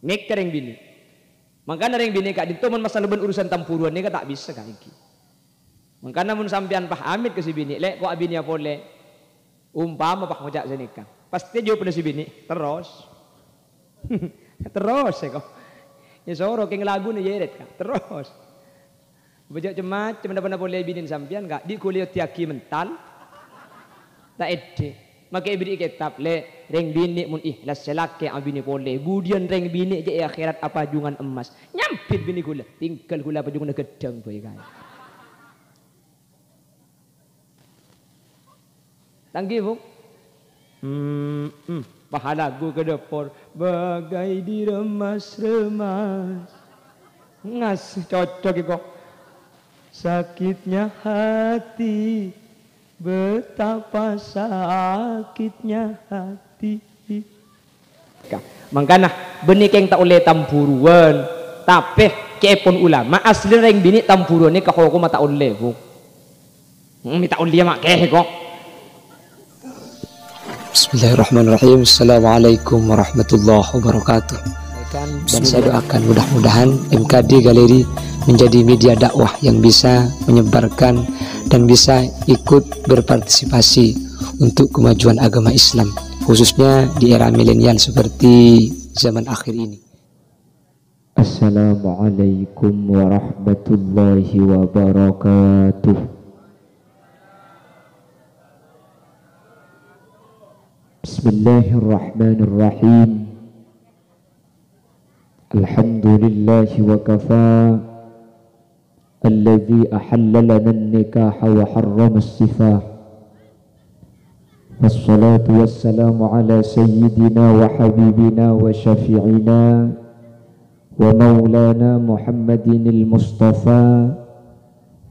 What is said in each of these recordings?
Nek reng bini. Mangkana reng bini kak dito man masalah ben urusan tampuruan ni tak bisa kak iki. Mangkana mun sampean pahamit ke si bini, lek kok abini boleh. Umpama pak ngojak senika. Pasti jawab pada si bini, terus. Terus ya kok. Ya soro keng lagu ni jeret kak, terus. Bejak cemat, cuma boleh binin sampean kak, di kuliah tiaki mental. Tak ede. Maka beri kitab le reng bini mun ikhlas selake abini boleh. Budian reng bini je akhirat apa jungan emas. Nyampit bini gula, tinggal gula apa jungan gedang boy kaya. Tanggi bu. Pahala gu ke depor bagai diremas-remas. Ngas cocok kok. Sakitnya hati, betapa sakitnya hati. Mangkana benih yang tak oleh tampuruan, tapi kepon ulama asli reng bini tampuruan ni kau tak oleh bu. Minta oleh mak keh kok. Bismillahirrahmanirrahim. Assalamualaikum warahmatullahi wabarakatuh. Dan saya doakan mudah-mudahan MKD Galeri menjadi media dakwah yang bisa menyebarkan dan bisa ikut berpartisipasi untuk kemajuan agama Islam, khususnya di era milenial seperti zaman akhir ini. Assalamualaikum warahmatullahi wabarakatuh. Bismillahirrahmanirrahim. Alhamdulillahi wa kafa. Alladhi ahalla lana an-nikaha wa harrama as-sifah. Wassalatu wassalamu ala sayyidina wa habibina wa syafi'ina wa maulana Muhammadin al-Mustafa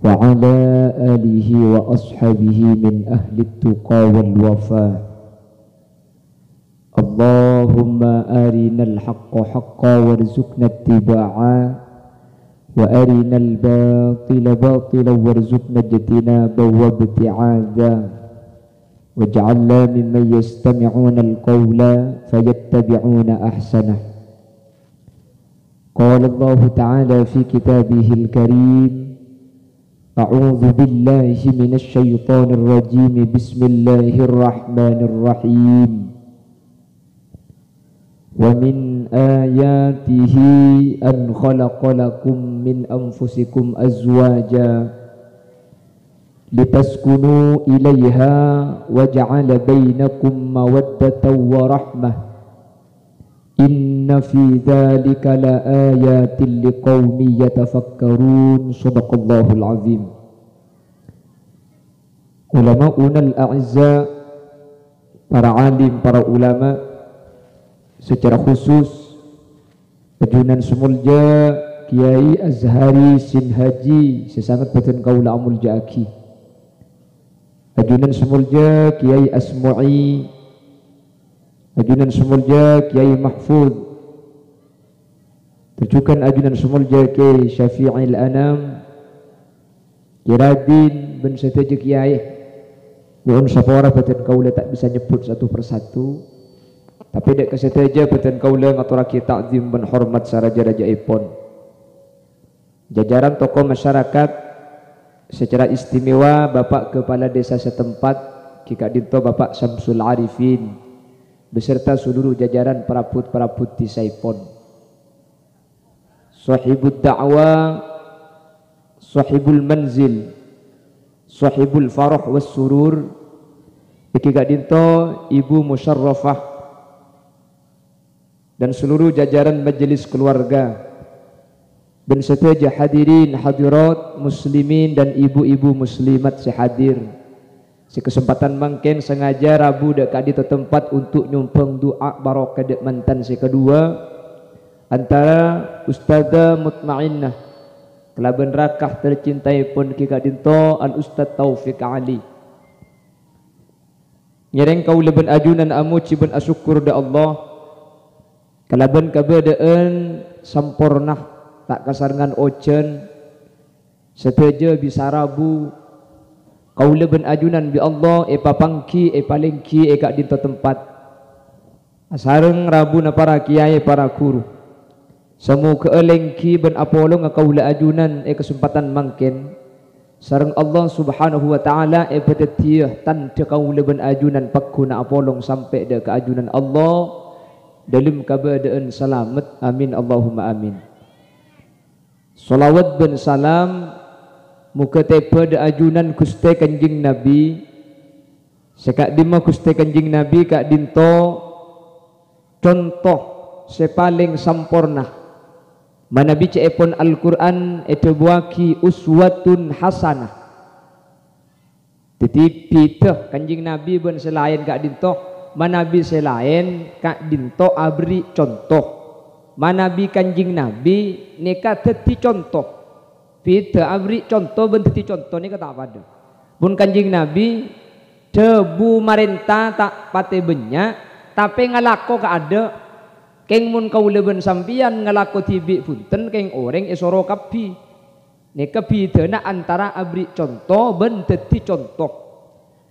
wa ala alihi wa ashabihi min ahli at-tuqa wal wafa. Allahumma arinal haqqa haqqa warzuqna ittiba'a wa arinal batila batila warzuqna ijtinaba wa ibti'ada waj'alna mimman yastami'una al-qawla fayattabi'una ahsanah. Qala Allah ta'ala fi kitabihil karim, a'udzu billahi minasy syaithanir rajim, bismillahirrahmanirrahim. Wa min ayatihi an khalaqa lakum min anfusikum azwaja litaskunu ilaiha wa ja'ala bainakum mawaddatan wa rahmah. Inna fi dzalika laayatin liqaumin yatafakkarun. Shadaqallahul azim. Ulama'unal a'izza, para alim, para ulama, secara khusus Ajunan Semulja Kiai Azhari Sinhaji sesangat beten kaula amul jaki. Ajunan Semulja Kiai Asmu'i, Ajunan Semulja Kiai Mahfud, terjukan Ajunan Semulja Kiai Syafi'il Anam, Kiradin bin Seteja Kiai. Mohon sapora beten kaula tak bisa nyebut satu persatu, tapi dek keseteja beten kaula ngaturake takzim dan hormat saraja-raja ipon. Jajaran tokoh masyarakat secara istimewa Bapak Kepala Desa setempat Kika Dinto Bapak Samsul Arifin beserta seluruh jajaran perabot-perabot di Saipon. Sahibul da'wah, sahibul manzil, sahibul farah was surur, Kika Dinto Ibu Musyarrafah dan seluruh jajaran majelis keluarga dan seteja hadirin hadirat muslimin dan ibu-ibu muslimat sehadir. Sekesempatan mangken sengaja Rabu dek kadi tempat untuk nyumpeng doa barokah dek mantan sekedua antara Ustazah Mutmainnah kelaban rakah tercintai pun Kika Dinto Al Ustaz Taufik Ali. Nyereng kau leben ajunan amu ciben asyukur da Allah kalaban kabadaan sampurnah tak kasarangan ojen seteja bisa Rabu kau leben ajunan bi Allah papangki palingki Kak Dinto tempat asareng Rabu na para kiai para guru Semu keelengki ben apolo ngakaula ajunan kesempatan mangken sareng Allah Subhanahu wa taala petetiah tan kaula ben ajunan pakuna apolong sampai de ke ajunan Allah dalam keadaan selamat. Amin Allahumma amin. Salawat ben salam muka tepa de ajunan Gusti Kanjeng Nabi sekak dima Gusti Kanjeng Nabi kak dinto contoh sepaling sampurna manabi cepon Al-Quran etebuaki uswatun hasanah. Tetapi teh Kanjeng Nabi ben selain kak dinto manabi selain kak dinto abri contoh manabi Kanjeng Nabi neka teti contoh pita abri contoh ben teti contoh ni kata pada pun Kanjeng Nabi debu marenta tak pate banyak tapi ngalako ka ada keng mun kaula ben sampian ngalako tibi punten keng orang esoro kapi neka pita antara abri contoh ben teti contoh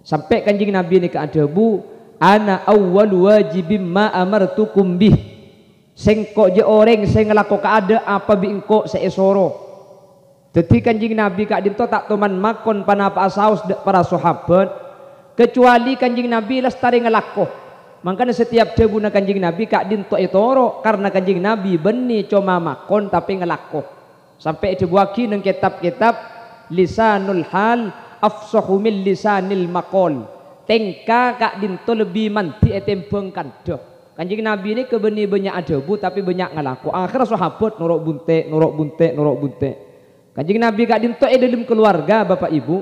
sampai Kanjeng Nabi ni ka debu ana awwal wajibim ma amartukum bih sengko je orang sing ngelako ka ada apa bi engko seesoro. Dadi Kanjeng Nabi kak dinto tak toman makon panapa asaus para sahabat kecuali Kanjeng Nabi lestari ngelako. Makanya setiap debuna Kanjeng Nabi kak dinto etoro karena Kanjeng Nabi beni cuma makon tapi ngelako. Sampai dibuaki nang kitab-kitab lisanul hal afsahu min lisanil maqal. Tengka kak dinto lebih manti etempeng kandeh. Kanjeng Nabi ini kebeni banyak adebu tapi banyak ngelako. Akhir sahabat norok bunte. Kanjeng Nabi kak dinto dalam keluarga bapak ibu.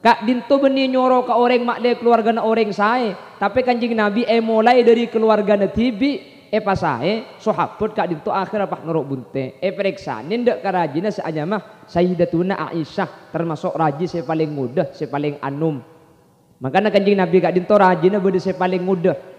Kak dinto beni nyoro ka orang makle keluarga na orang sae. Tapi Kanjeng Nabi mulai dari keluarga na tibi pas sae sahabat kak dinto akhir apa norok bunte. Periksanin dek karajina seanya mah Sayyidatuna Aisyah termasuk raji saya paling mudah, saya paling anum. Makanya Kanjeng Nabi kak dinto rajina bede saya paling mudah.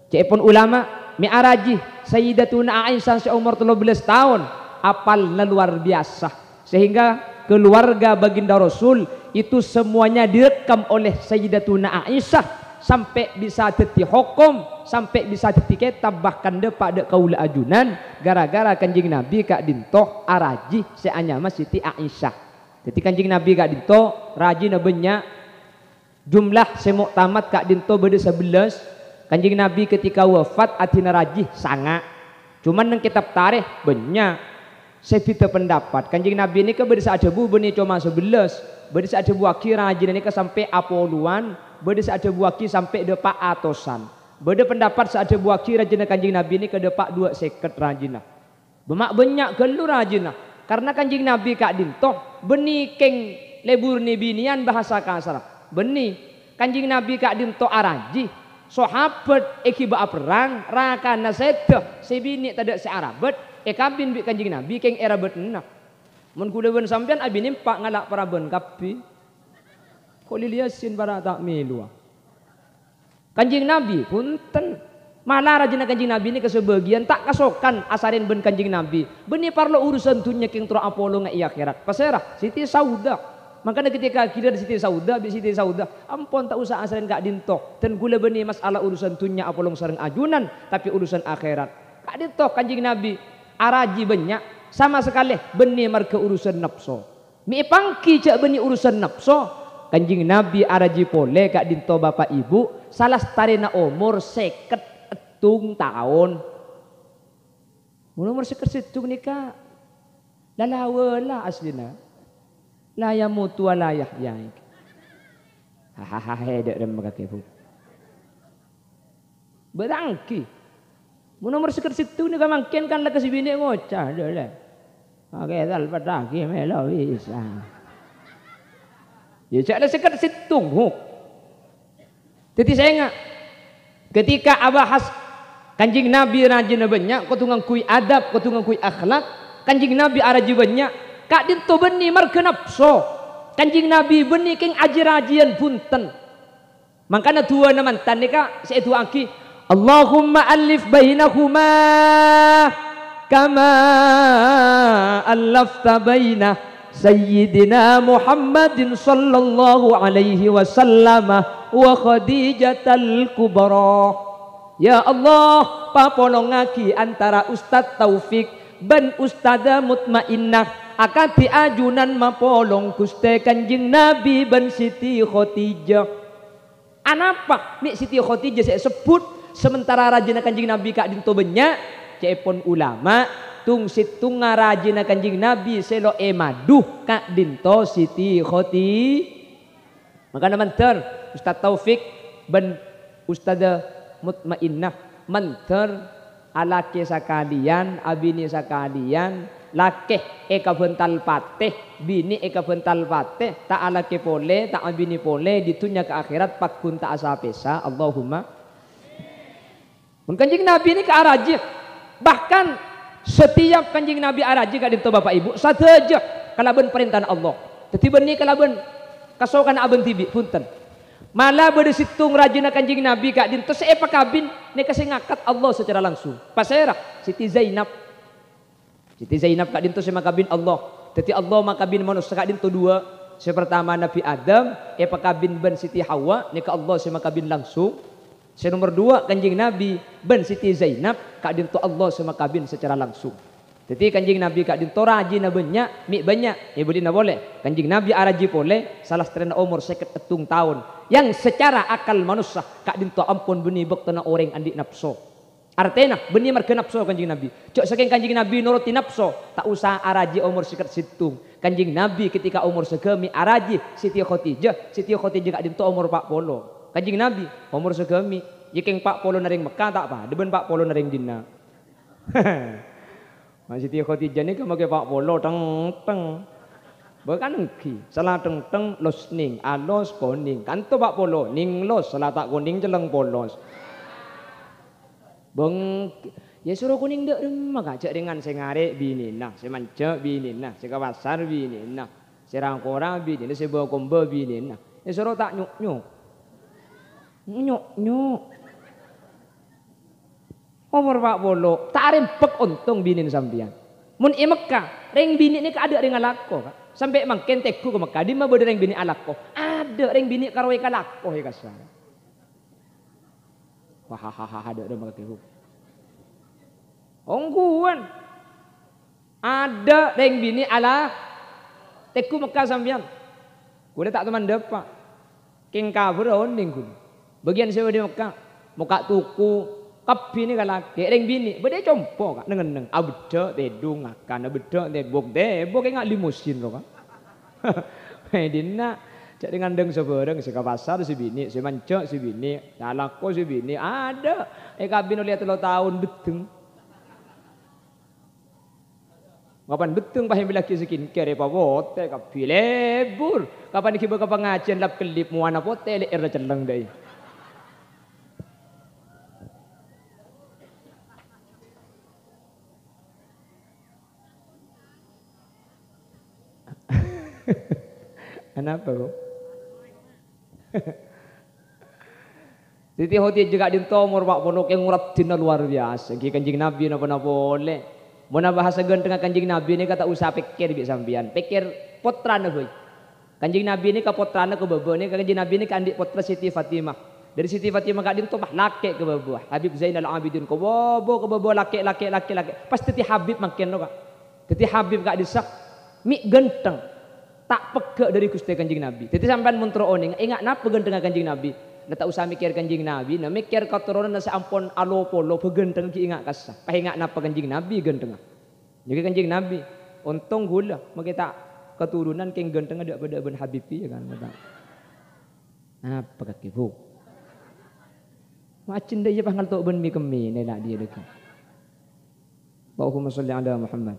Cepon ulama mi'araji Sayyidatuna Aisyah seumur 13 tahun apal luar biasa sehingga keluarga baginda Rasul itu semuanya direkam oleh Sayyidatuna Aisyah sampai bisa teti hukum sampai bisa teti kitab bahkan depak dek kaula ajunan gara-gara Kanjeng Nabi kak dinto araji seanyama Siti Aisyah. Jadi Kanjeng Nabi kak dinto raji na banyak jumlah semuk tamat kak dinto bede 11. Kanjeng Nabi ketika wafat atina rajih sangat. Cuman nang kitab tarikh banyak sevita pendapat. Kanjeng Nabi ini ke berdesa adebu beni cuma 11. Berdesa adebu aki rajin ini ke sampai apoluan. Berdesa adebu aki sampai depak atosan. Berde pendapat seadebu aki rajin Kanjeng Nabi ini ke depak 2 seket rajin. Bemak banyak gelu rajin. Karena Kanjeng Nabi kak dintoh beni keng lebur ni binian bahasa kasar. Beni Kanjeng Nabi kak dintoh araji. Sahabat ekiba perang rakana sedah sebini tadak searabat ekabin bi Kanjeng Nabi keng erabat enak mun kula ben sampean abin impak ngalak para ben kapi kok liliasin para tak milu Kanjeng Nabi punten malah rajina Kanjeng Nabi ini kesebagian tak kasokan asarin ben Kanjeng Nabi beni parlo urusan dunya keng tro apolo nga iya akhirat paserah Siti Saudah. Makanya ketika kita di Siti Saudah, ampun tak usah asarin kak dinto. Dan gula beni masalah urusan dunya apolong sareng ajunan, tapi urusan akhirat. Kak dinto Kanjeng Nabi araji banyak sama sekali beni marke urusan nafsu. Mi pangki cak beni urusan nafsu. Kanjeng Nabi araji pole kak dinto bapak ibu salah starina umur 50 tahun. Umur 50 nikah lalawala aslina. La yamutu wa la yahya. Hahaha dek dem kakebu. Berangki. Mun nomor seker situ ni kamangkin kan la kasibini ngocah dole. Oke dal padagi melo bisa. Ya cak la seker situ huk. Jadi saya enggak ketika abahas Kanjeng Nabi rajin banyak kau tunggang kui adab, kau tunggang kui akhlak, Kanjeng Nabi araji banyak kak dinto beni marke nafsu. Kanjeng Nabi beni keng aji-ajian punten. Makanya dua naman tan nika seitu aki Allahumma alif bainahuma kama allafta baina Sayyidina Muhammadin sallallahu alaihi wasallam wa Khadijatal Kubra. Ya Allah papolongaki antara Ustadz Taufik ben ustada mutmainnah akan diajunan mapolong Gusti Kanjeng Nabi ben Siti Khadijah. Anapa mi Siti Khadijah saya sebut sementara rajina Kanjeng Nabi kak dinto banyak cepon ulama tung situng ngarajina Kanjeng Nabi selo emaduh kak dinto Siti Khadijah. Maka mantar Ustaz Taufik ben Ustada Mutmainnah mantar alake sakalian abini sakalian lake eka bental pateh bini eka bental pateh tak alake pole tak abini pole ditunya ke akhirat pakun tak asa pesa Allahumma. Kanjeng Nabi ini ke araji bahkan setiap Kanjeng Nabi araji kak dinto bapak ibu saja kalaban perintah Allah tetiba ni kalaban kasokan abang tibi punten malah bersitung rajina Kanjeng Nabi kak dinto seepa kabin ni kasi ngakat Allah secara langsung pasera Siti Zainab kak dinto si makabin Allah teti Allah makabin manusia kak dinto dua si pertama Nabi Adam epa kabin ben Siti Hawa ni ka Allah si makabin langsung si nomor dua Kanjeng Nabi ben Siti Zainab kak dinto Allah si makabin secara langsung. Jadi Kanjeng Nabi kak dinto raji na banyak, mi banyak, ya boleh na boleh. Kanjeng Nabi araji boleh, salah seterana umur 51 tahun. Yang secara akal manusia kak dinto ampun beni bekto na orang andi nafsu. Artinya beni marga nafsu Kanjeng Nabi. Cok saking Kanjeng Nabi nuruti nafsu, tak usah araji umur 51. Kanjeng Nabi ketika umur segemi araji Siti Khadijah kak dinto umur 40. Kanjeng Nabi umur segemi, jiking 40 naring Mekah tak apa, deben 40 naring Dina. Siti Khadijah ni kan pakai pak polo teng bukan engki salah teng los ning alos koning kan tu pak polo ning los salah tak koning jeleng polos beng ya suruh kuning dek rumah kacak dengan sengare bini nah semanja bini nah sekawasar bini nah serangkora bini nah sebuah kombo bini nah ya suruh tak nyuk umur pak polo tak rempek untung binin sambian mun i Mekah reng bini ni ada ring alako sampai mangken teku ke Mekah di mah bade reng bini alako ada reng bini karo kalako he kasar wah ada make ongguan ada reng bini ala teku Mekah sambian kuda tak teman depa king kabur oning kudu bagian sewa di Mekah muka tuku kapi ni kalaki reng bini bade compo kak neng abda tedung akan abda tebok ngak limusin lo kak medina cak dengan deng sebereng si pasar si bini si manco si bini dalako si bini ada kabin lihat 3 tahun beteng kapan beteng pahim laki skincare apa bote kapi lebur kapan kiba ka pengajian lap kelip muana bote le era celeng dai Kenapa kok? Siti Khadijah juga dinto umur 40 yang ngurat dina luar biasa. Ki Kanjeng Nabi napa boleh. Mun bahasa ganteng Kanjeng Nabi ini kata usah pikir bi sampean. Pikir putrane heuy. Kanjeng Nabi ini ka putrane ke bebo ini Kanjeng Nabi ini ka andik putra Siti Fatimah. Dari Siti Fatimah ka dinto bah laki ke bebo. Habib Zainal Abidin ke bebo laki. Pasti ti Habib makin lo kak. Jadi Habib kak disak mi ganteng. Tak pegak dari Gusti Kanjeng Nabi. Jadi sampean muntro oning ingat napa ganteng Kanjeng Nabi. Tak usah mikir Kanjeng Nabi, nah mikir katurunan na sampun alo polo beganteng ki ingat kasah. Pahingat napa Kanjeng Nabi ganteng. Jadi Kanjeng Nabi untung gula makita keturunan keng ganteng ada pada ben Habibi ya kan kata. Apa kaki bu? Macin dia pangal tok ben mi kemi ni nak dia dekat. Allahumma shalli ala Muhammad.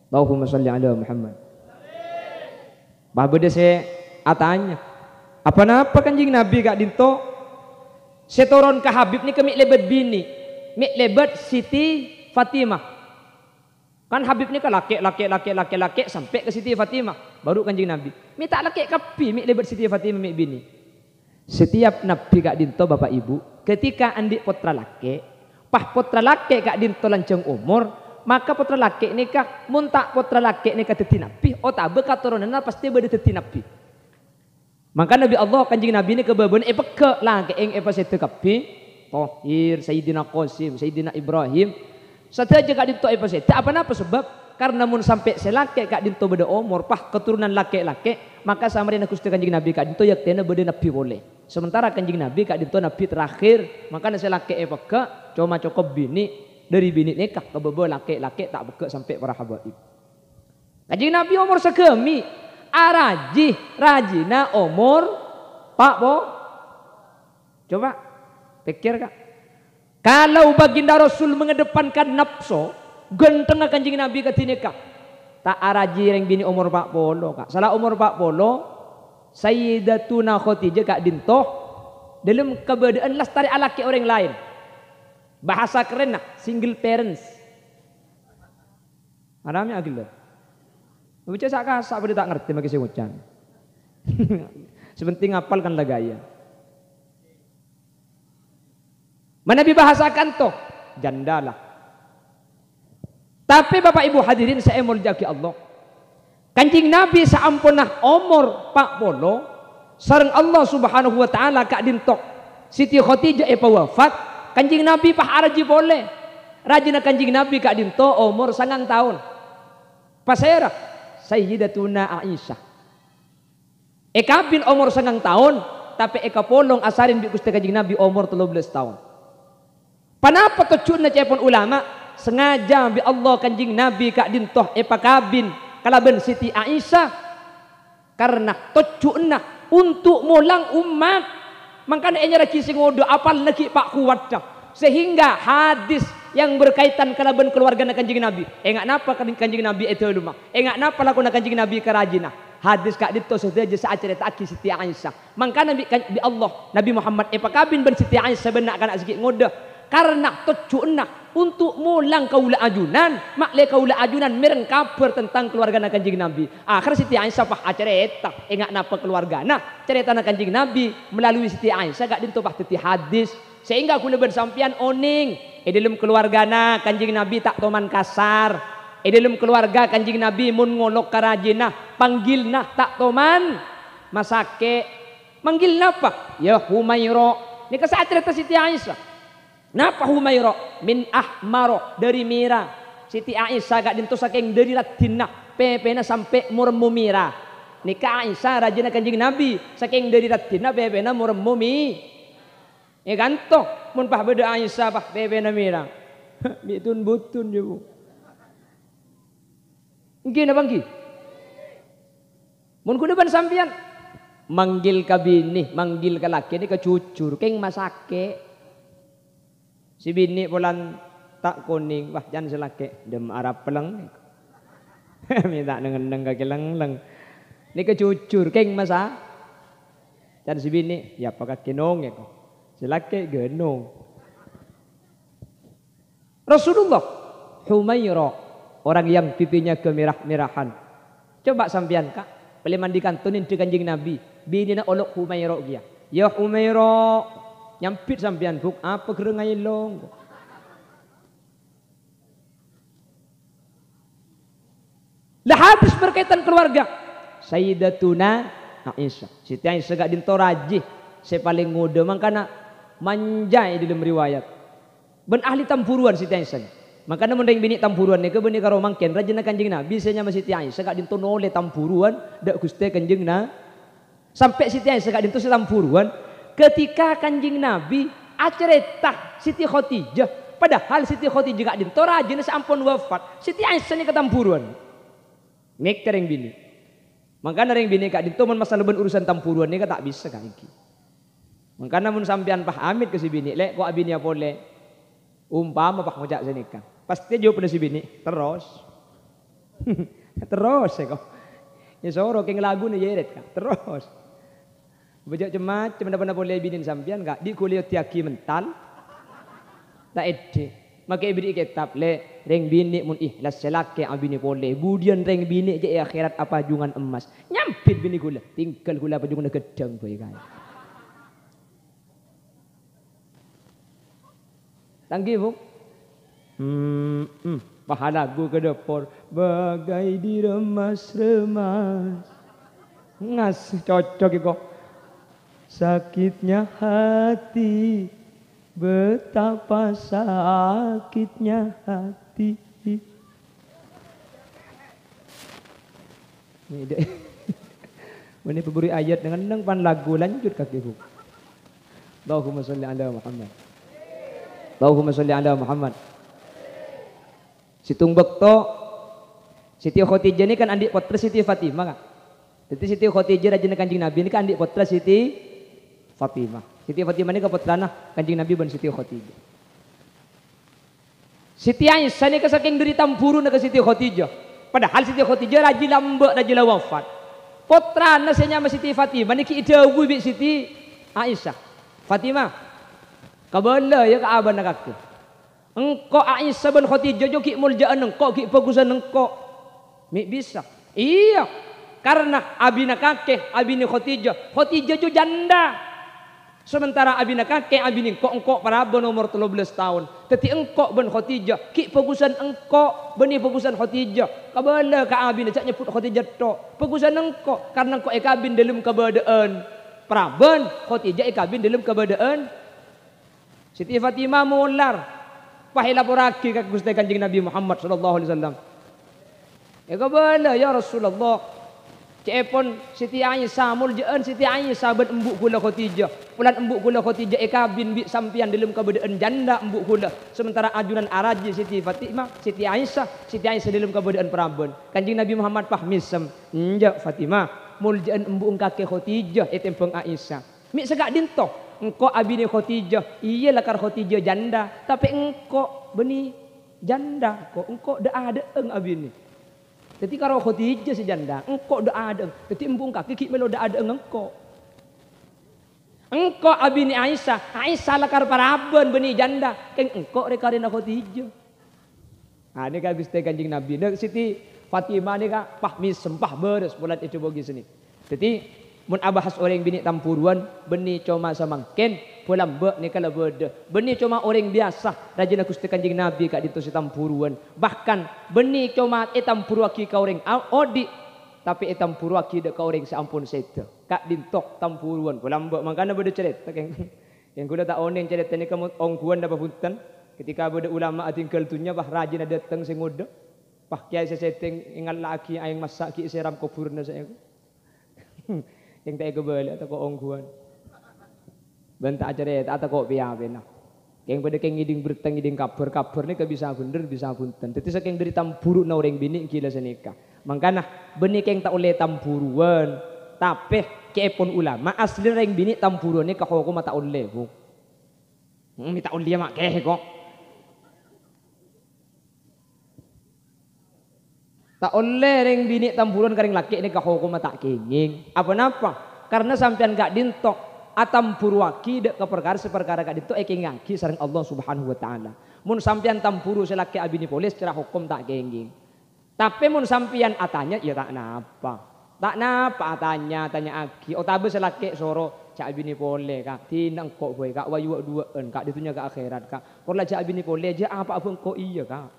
Allahumma shalli ala Muhammad. Babede se atanya. Apa napa Kanjeng Nabi kak dinto setoron ke Habib ni kemik lebet bini. Mik lebet Siti Fatimah. Kan Habib ni kan laki sampai ke Siti Fatimah baru Kanjeng Nabi. Mik tak laki kapi mik lebet Siti Fatimah mik bini. Setiap Nabi kak dinto bapak ibu ketika andik putra laki, pah putra laki kak dinto lanceng umur maka putra laki ni kak muntak putra laki ni kak teti Nabi tak bekaturunan pasti bade teti Nabi. Maka Nabi Allah Kanjeng Nabi ni kebabon peke lah ke eng setu kapi Tohir Sayyidina Qasim Sayyidina Ibrahim Sateja kak dinto apa sih? Tak apa-apa sebab karena mun sampai selake kak dinto beda umur pah keturunan laki-laki maka sama dengan Gusti Kanjeng Nabi kak dinto yak tena beda nabi boleh. Sementara Kanjeng Nabi kak dinto nabi terakhir maka selake peka cuma cukup bini dari bini nikah ke bebo laki-laki tak beka sampai para habaib. Kanjeng Nabi umur segemi araji rajina umur pak bo. Coba pikir kak. Kalau baginda Rasul mengedepankan nafsu, genteng Kanjeng Nabi ketika tak araji yang bini umur 40 kak. Salah umur 40, Sayyidatuna Khadijah kak dintoh dalam keberadaan lestari alaki orang lain. Bahasa keren nak, single parents. Aramnya agil. Baca sak pada tak ngerti maki ngucan. Sepenting hafalkan lah gaya. Mana dibahasakan toh jandalah. Tapi Bapak Ibu hadirin saya muljaki Allah. Kanjeng Nabi saampunah umur 40 sareng Allah Subhanahu wa taala kak dintok Siti Khadijah wafat, Kanjeng Nabi pah araji boleh. Rajina Kanjeng Nabi kak dintok umur 9 tahun. Pasera Sayyidatuna Aisyah. Ekabin umur 9 tahun tapi eka polong asarin bi Gusti Kanjeng Nabi umur 13 tahun. Panapa tujuan cepon ulama sengaja bi Allah Kanjeng Nabi kak dintoh kabin kalaben Siti Aisyah karena tujuan untuk mulang umat makanya enya raki sing ngodo apal lagi Pak Kuwadah sehingga hadis yang berkaitan kalaben keluarga Kanjeng Nabi enggak napa Kanjeng Nabi itu lumah enggak napa lakon Kanjeng Nabi kerajina hadis kak dito saja saat cerita aki Siti Aisyah makanya bi Allah Nabi Muhammad kabin ben Siti Aisyah benak kana sikit ngodo karena tujuan untuk mulang kaula ajunan makle kaula ajunan mireng kabar tentang keluarga Kanjeng Nabi akhir Siti Aisyah pah cerita enggak napa keluarga cerita Kanjeng Nabi melalui Siti Aisyah gak dinto pah titi hadis sehingga kula bersampian oning dalam keluarga Kanjeng Nabi tak toman kasar dalam keluarga Kanjeng Nabi mun ngolok karajina panggilna tak toman masake manggil napa ya Humaira ni kasaat cerita Siti Aisyah. Napa Humaira min ahmaro dari mira Siti Aisyah gak dinto saking dari latinna pepena sampai muremu mira nikah Aisyah rajina Kanjeng Nabi saking dari latinna pepena muremu mi ganto mun pah beda Aisyah pah pepena mira bitun butun yo ngin bangki mun kudu ban sampean manggil ka bini manggil ka laki ni ka cucur keng masake si bini bulan tak kuning wah jangan selake dem Arab peleng minta neng kaki leng ni kecucur keng masa dan si bini ya pakai kinong ya kok selake genong Rasulullah Humaira orang yang pipinya kemerah-merahan coba sampean kak boleh mandikan tunin di Kanjeng Nabi bini na olok Humaira dia ya Humaira nyampit sampean buk apa gerengai long lah habis berkaitan keluarga Sayyidatuna Aisyah Siti Aisyah gak dinto rajih saya paling ngode makanya manjai dalam riwayat ben ahli tampuruan Siti Aisyah makanya mending bini tampuruan ni ke bini karo mangken rajina Kanjeng Nabi saya nyama Siti Aisyah gak dinto nole tampuruan dak Gusti Kanjeng sampai Siti Aisyah gak dinto tampuruan ketika Kanjeng Nabi acerita Siti Khadijah padahal Siti Khadijah gak dinto rajina sampun wafat Siti Aisyah ni ketampuruan nek tereng bini makanya ring bini gak dinto mun masalah ben urusan tampuruan ni tak bisa kak iki makanya mun sampean pah amit ke si bini lek kok bini boleh umpama pah ngojak senikah pasti jawab pada si bini terus terus ya kok ya soro keng lagu ni yeret kak terus bejak cemat cuma dapat boleh binin sampian kak di kuliah tiaki mental tak ede maka ibri kitab le reng bini mun ikhlas selake abini boleh budian reng bini je akhirat apa jungan emas nyampit bini gula tinggal gula apa jungan gedang boy kan tanggi bu pahala gu ke depor bagai diremas-remas ngas cocok kok sakitnya hati betapa sakitnya hati hati. Ini deh. Ini pemberi ayat dengan nang pan lagu lanjut kaki bu. Allahumma sholli ala Muhammad. Allahumma sholli ala Muhammad. Situng bekto Siti Khadijah ini kan adik putra Siti Fatimah kan. Jadi Siti Khadijah rajin Kanjeng Nabi ini kan adik putra Siti Fatimah. Siti Fatimah ini keputrana Kanjeng Nabi ban Siti Khadijah. Siti Aisyah ini kesaking dari tampuru ke Siti Khadijah. Padahal Siti Khadijah rajin lambek rajin wafat. Putrana senyama Siti Fatimah ini kidawu bi Siti Aisyah. Fatimah, kabala ya ka aban nakake. Engkau Aisyah bin Khadijah jo ki muljaan engkau ki bagusan engkau. Mi bisa. Iya. Karena abina kakek, abini Khadijah. Khadijah jo janda. Sementara abina kakek, abini engkau para nomor 13 tahun. Tetapi engkau bin Khadijah ki bagusan engkau, beni bagusan Khadijah. Kabala ka abina cak nyebut Khadijah to. Bagusan engkau karena engkau ekabin dalam keadaan Praben Khadijah ikabin dalam keadaan Siti Fatimah mular pahila poraki ka Gusti Kanjeng Nabi Muhammad sallallahu alaihi wasallam. Ya kabala ya Rasulullah. Cepon Siti Aisyah muljaan Siti Aisyah ben embuk kula Khadijah. Pulan embuk kula Khadijah ikabin bi sampian dalam keadaan janda embuk kula. Sementara ajunan araji Siti Fatimah, Siti Aisyah dalam keadaan Praben. Kanjeng Nabi Muhammad pahmisem. Enjak Fatimah muljaan embuk kakek Khadijah etempeng Aisyah. Mi segak dintoh engkau abini Khadijah. Iyalah kar Khadijah janda, tapi engkau beni janda kok engkau dah ada abini. Jadi kalau Khadijah si janda, engkau dah ada. Jadi embuk kakek ki melo dah ada engkau. Engkau abini Aisyah lah kar paraben beni janda, keng engkau rekarina Khadijah. Ah ini kan Gusti Kanjeng Nabi. Nek Siti Fatimah ni kak pahmi sempah beres bulan itu bagi sini. Jadi mun abahas orang bini tampuruan beni cuma samangken pulang be ni kala beda. Beni cuma orang biasa rajin Gusti Kanjeng Nabi kak ditu si tampuruan. Bahkan beni cuma tampuruaki ka orang odi tapi tampuruaki dek ka orang seampun seta. Kak dintok tampuruan pulang be makana beda cerita keng. Yang kula tak oneng cerita ni kamu ongkuan dapat punten ketika beda ulama atingkal tunya bah rajin datang sing ngodo. Pak kiai sesetting ingat laki ayang masak ki seram kuburna saya. Yang tak kebal atau ko ongguan. Bentak cerita atau ko piawen. Yang pada keng ngiding berteng ngiding kabar ni bisa bener bisa punten. Tapi saking dari tampuru na orang bini gila senika. Mangkana benih keng tak oleh tampuruan. Tapi keepon ulama asli orang bini tampuruan ni kahoko mata oleh bu. Minta oleh mak keh kok. Tak oleh ring bini tampuran karing laki ini kahoko mata kenging. Apa napa? Karena sampean gak dintok atam purwaki dek ke perkara gak dintok ngaki sareng Allah Subhanahu wa taala. Mun sampean tampuru selaki abini polis secara hukum tak kenging. Tapi mun sampean atanya ya tak napa. Tak napa tanya aki. O tabe selaki soro cak abini pole kak tinang kok boy kak wayu duaan kak ditunya ke akhirat kak. Porla cak abini pole aja apa kok iya kak.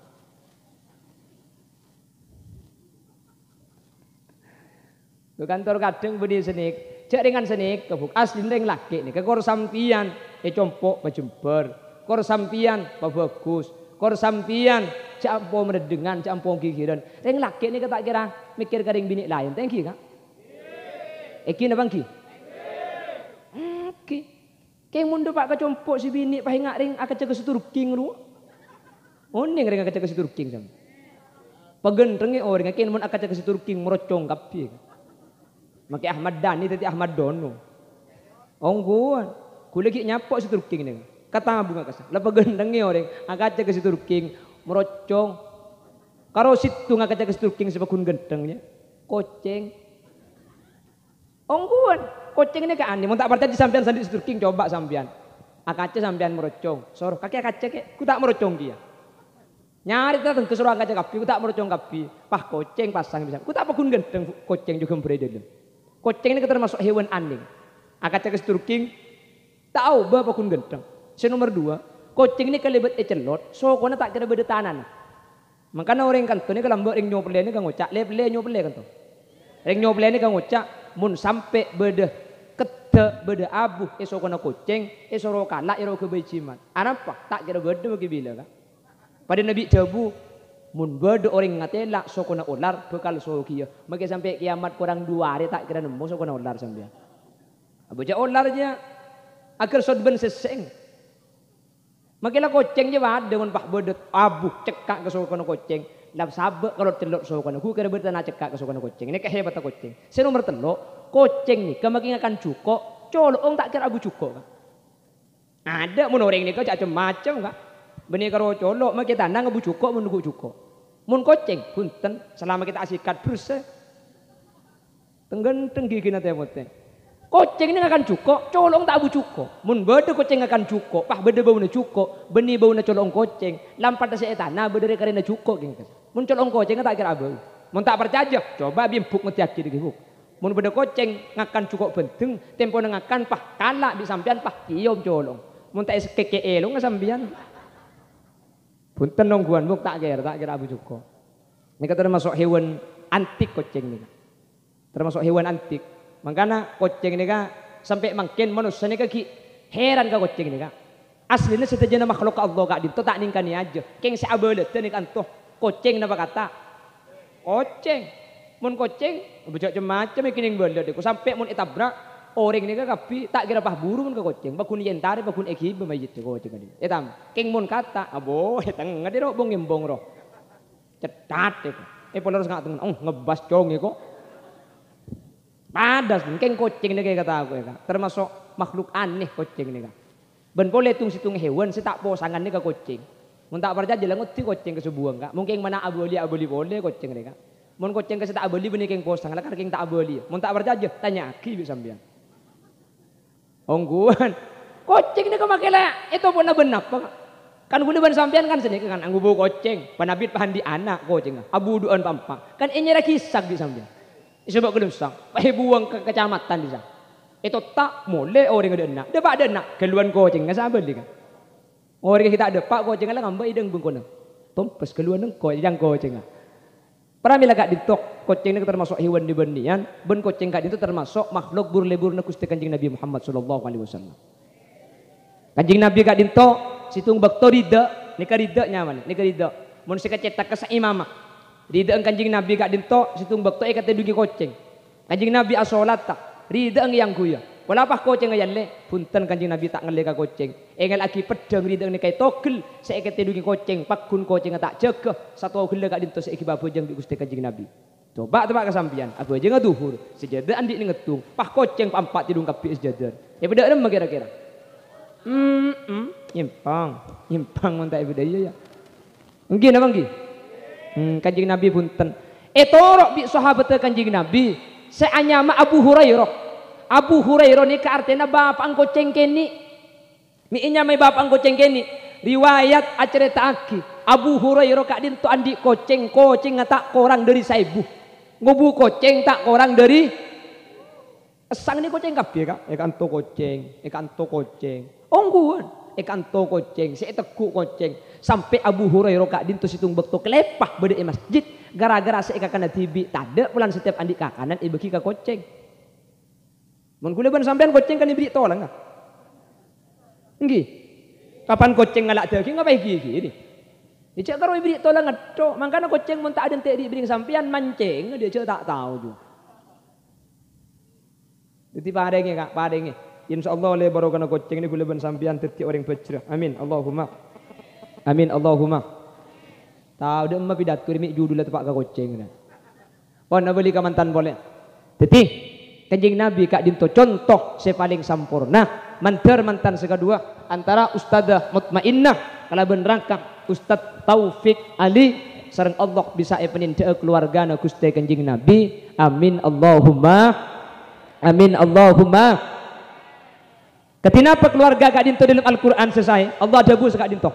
Ke kantor kadang beri senik, cek dengan senik kebuk asli ring laki nih, ke kor sampian, compok bajember, kor sampian bagus, kor sampian cak ampo meredengan, cak ampo gigiran, ring laki nih tak kira mikir kering bini lain, thank you kak. Eki na bangki? Oke, kayak mundur pak kecompok si bini, pahinga ring akan cek seturking lu, oning ring akan cek seturking sam, pagenrengi orang, kayak mun akan cek seturking merocong kapi. Maki Ahmad Dhani tadi Ahmad Dono. Ongguan. Kula ki nyapok si Turking ni. Kata bunga kasa. Lapa gendengi orang. Akaca ke si Turking merocong. Karo situ ngakaca ke si Turking sebab kun gendengnya. Koceng. Ongguan. Koceng ini ke ani. Mau tak percaya di sampean sandi si Turking coba sampean. Akaca sampean merocong. Soro kaki akaca ke. Ku tak merocong dia. Nyari datang ke suruh akaca kapi. Ku tak merocong kapi. Pah koceng pasang bisa. Ku tak apa kun gendeng. Koceng juga beredar. Koceng ini termasuk hewan aneh. Akaca ke Turking tahu bapak kun gendeng. Nomor 2, koceng ini kelebat ecelot, so kona tak kira beda tanan. Makanya orang kanto ini kalau mbak ring nyople ini kan ngocak, leple nyople kanto. Ring nyople ini kan ngocak, mun sampai beda kete beda abu, kona koceng, esoro kalak ero kebajiman. Apa? Tak kira beda bagi bila kan? Pada Nabi debu mun bede orang ngatela sokona ular bekal sokia. Maka sampai kiamat kurang 2 hari tak kira nemu sokona ular sampai. Abuja ularnya agar sodben seseng. Makilah koceng je wad dengan pak bedet abu cekak ke sokona koceng. Lap sabek kalau telok sokona. Ku kira bertanah cekak ke sokona koceng. Ini kehebatan koceng. Saya nomor telok koceng ni kemakin akan cuko. Colong tak kira abu cuko. Ada mun orang ni kau macam-macam kak. Benih karo colok mak kita nang abu cuko menunggu cuko. Mun koceng punten selama kita asikat berusaha. Tenggenteng gigi nanti mote. Koceng ini akan cuko, colong tak abu cuko. Mun bede koceng akan cuko, pah bede bau na cuko, benih bau na colong koceng. Lampat saya tanah bede karena cuko gini. Mun colong koceng tak kira abu. Mun tak percaya, coba bimpuk ngetiaki di gibuk. Mun bede koceng ngakan cuko penting, tempo ngakan pah kalak di sampian pah kiom colong. Mun tak keke elong sampian. Punten nongguan buk tak kira abu cuko. Ini kata termasuk hewan antik koceng ni. Termasuk hewan antik. Makanya koceng ni kan sampai makin manusia ni kaki heran ka koceng ni kan. Aslinya setajana makhluk Allah kak dinto tak ningkani aja. Keng si abelet ni kan tuh koceng napa kata? Koceng. Mun koceng bejak macam ikining belet aku sampai mun itabrak orang ni kan kapi tak kira pah buru mun ka koceng. Bakun yentare bakun eki bemayit koceng ni. Etam keng mun kata abo teng ngade ro bong ngembong ro. Cetat itu. Polos ngak teng ngebas cong kok. Padas keng koceng ni kayak kata aku ya. Termasuk makhluk aneh koceng ni kan. Ben boleh tung situng hewan tak posangan ni ka koceng. Mun tak percaya jelangut ti koceng kesubuang kak. Mungkin mana aboli boleh koceng ni kan. Mun koceng ke tak aboli benih keng posang lah kan keng tak aboli. Mun tak percaya tanya aki bisa sampean. Ongguan. Koceng ni kemakela itu pun benar apa kan guna ban sampean kan sini kan anggu bau koceng. Panabit pahan di anak koceng. Abu duan pampak. Kan ini kisak di sampean. Sebab kelusang, pakai buang ke kecamatan di sana. Itu tak boleh orang ada nak. Dapat ada nak keluar koceng nggak sabar dia kan. Orang kita ada pak koceng lah ngambil ideng bengkona. Tompes keluar neng koceng koceng. Pernah bila kat ditok koceng ni termasuk hewan di benian. Ben koceng kat itu termasuk makhluk burlebur nak kusti kanjeng Nabi Muhammad sallallahu alaihi wasallam. Kanjeng Nabi kat ditok situng bakto rida. Nika rida nyaman. Nika rida. Mun sika cetak ke imamah. Rida ang kanjing Nabi kak dinto situng bakto kata dugi koceng. Kanjing Nabi asolat tak. Rida ang yang kuya. Wala pa koceng ayan le. Punten kanjing Nabi tak ngale ka koceng. Engel aki pedang rida ang ni kay togel. Sa kata dugi koceng. Pakun koceng tak jaga. Satu gila kak dinto sa iki babojang di gusti kanjing Nabi. Coba tebak kesampian. Apa aja ngaduhur. Sejadah andi ni ngetung. Pah koceng pampat tidung kapi sejadah. Ya beda dem kira-kira. Nyimpang mantai beda ya. Mungkin apa mungkin? Kanjeng Nabi punten. Torok bi sahabat kanjeng Nabi. Seanyama Abu Hurairah. Abu Hurairah ni ka artena bapak angko cengkeni. Miinya may bapak angko cengkeni. Riwayat acerita aki. Abu Hurairah kak dinto andi koceng tak korang dari saibu. Ngubu koceng tak korang dari esang ni koceng kabeh kak. Ekanto koceng. Ongguan. Ekanto koceng, saya teguk koceng sampai Abu Hurairah kak dinto situng bekto kelepah bede masjid gara-gara saya kakana tibi tade pulan setiap andi kakanan ibeki ka koceng. Mun kula ban sampean koceng kan ibri tolang ka. Nggih. Kapan koceng ngalak daging ngapa iki ini? Dicek karo ibri tolang ngedo, mangkana koceng mun tak ada entek dibring sampean mancing dia cek tak tahu juga. Jadi padenge kak, padenge. InsyaAllah oleh barokah koceng ini gula ban sampian terti orang pecrah. Amin Allahumma. Amin Allahumma. Tahu dah emma pidato demi judul lah tepak ka koceng dah. Pon beli ka mantan boleh. Teti kanjeng Nabi kak dinto contoh sepaling sampurna mantan sekedua antara Ustadzah Mutmainnah kalau benerangkan Ustadz Taufik Ali sareng Allah bisa penindak keluarga Gusti kanjeng Nabi. Amin Allahumma. Amin Allahumma. Ketinapa keluarga kak dinto dalam Al-Quran selesai Allah jago sekak dinto.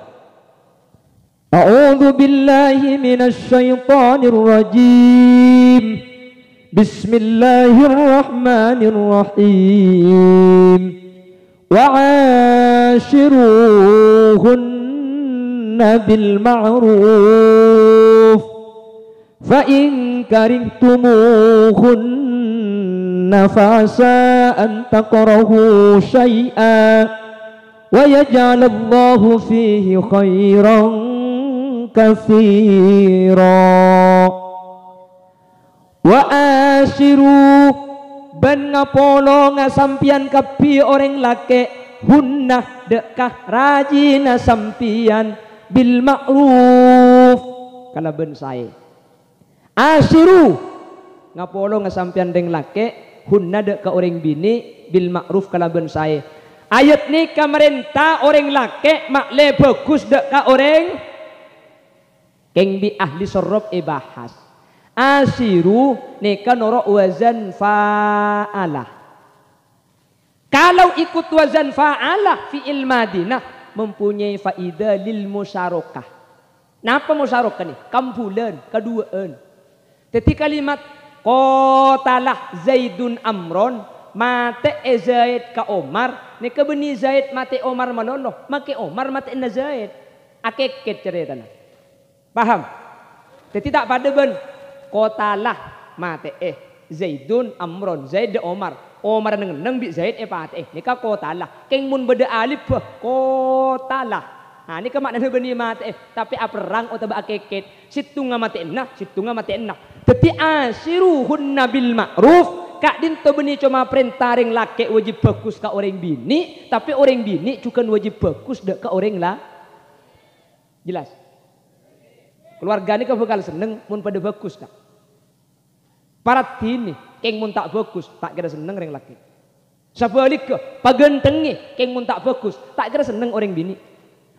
A'udzu billahi minasy syaithanir rajim. Bismillahirrahmanirrahim. Wa'ashiruhunna bil ma'ruf. Fa in karihtumuhunna فعسى أن تكرهوا شيئا ويجعل الله فيه خيرا katsira wa asyiru ben ngapolo ngasampian kapi orang lake hunnah dekah rajina sampian bil ma'ruf kala ben sae asyiru ngapolo ngasampian deng lake hunna dekah orang bini bil ma'ruf kala ben sae. Ayat ni kamerintah orang laki makle bagus dekah orang keng bi ahli sorrob bahas asiru nika noro wazan fa'alah. Kalau ikut wazan fa'alah fi'il madinah mempunyai faidah lil musyarakah. Napa musyarakah ni? Kampulan keduaan. Jadi kalimat qatalah Zaidun Amron mate Zaid ka Omar nika beni Zaid mate Omar manono make Omar mate na Zaid akeket ceritana. Paham? Jadi tak pada ben qatalah mate Zaidun Amron Zaid de Omar Omar neng bi Zaid pate nika qatalah keng mun beda alif qatalah. Nah nika maknanya beni mate tapi perang atau akeket situnga mate nah situnga mate nah. Jadi asiruhunna bil ma'ruf Kak dinto beni cuma perintah orang laki wajib bagus ke orang bini, tapi orang bini juga wajib bagus dek ke orang lah. Jelas? Keluarga ni kau bakal seneng mun pada bagus kak. Parat ini keng mun tak bagus tak kira seneng orang laki. Sebalik ke pagentengi keng mun tak bagus tak kira seneng orang bini.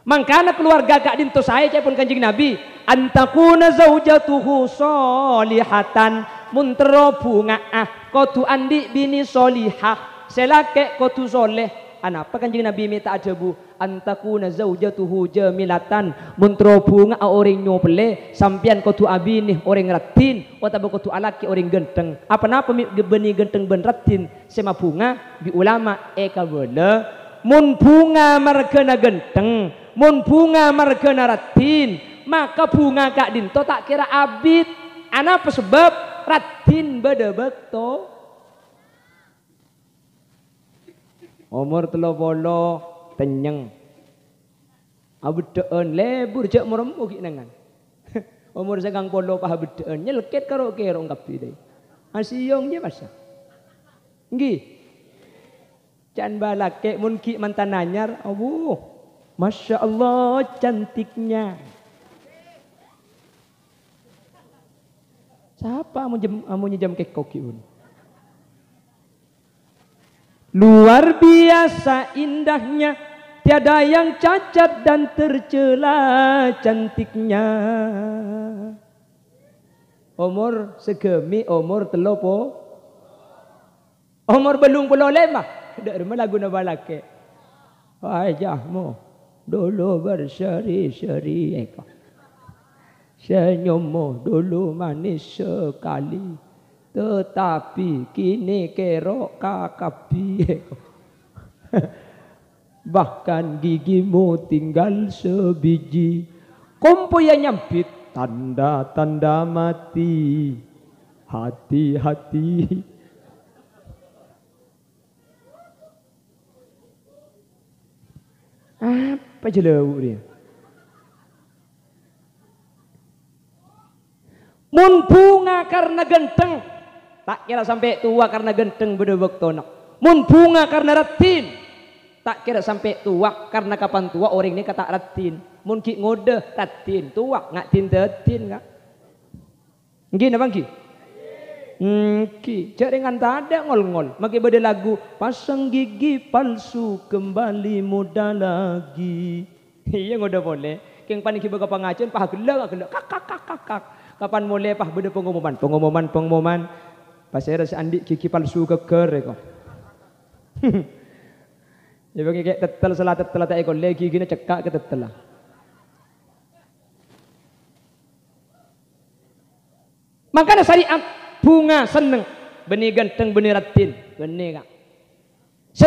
Mangkana keluarga kak dinto saya cepon kanjeng Nabi antakuna zaujatuhu solihatan muntero bunga kotu andi bini solihah selake kotu soleh anapa kanjeng Nabi minta ajabu antakuna zaujatuhu jamilatan muntero bunga orang nyople sampian kotu abini orang ratin atau kotu alaki orang genteng apa napa beni genteng ben ratin sema bunga bi ulama kabele mun bunga margana genteng mun bunga margana ratin maka bunga kak dinto tak kira abid anapa sebab ratin beda bekto umur 30 tenyeng abedeen lebur jak meremu kinangan umur 90 pah bedeen nyelket karo kero kapi deui asiong je masa nggih can balake mun ki mantan anyar Masya Allah cantiknya. Siapa mau nyejam kek kokiun? Luar biasa indahnya, tiada yang cacat dan tercela cantiknya. Umur segemi umur telopo. Umur belum puluh lima. Dak rumah lagu nabalake. Wajahmu dulu berseri-seri eko. Senyummu dulu manis sekali, tetapi kini kerok kakapi. Bahkan gigimu tinggal sebiji, kompo yang nyampit tanda-tanda mati. Hati-hati. Apa jelewu dia? Mun bunga karena genteng, tak kira sampai tua karena genteng bedebek tonak. Mun bunga karena ratin, tak kira sampai tua karena kapan tua orang ini kata ratin. Mun ki ngode ratin tua ngak tintetin ngak. Nggih napa nggih? Ki jaringan tak ada ngol-ngol. Maki beda lagu pasang gigi palsu kembali muda lagi. Iya ngode boleh. Keng paniki baga pangacian pah gelak kak. Kapan mulai pah beda pengumuman pasir si andi gigi palsu keker kok. Ya bagi kayak tetel salah tetel tak ekor lagi gini cekak ke tetel lah. Makanya syariat bunga seneng benih ganteng benih ratin benih kak.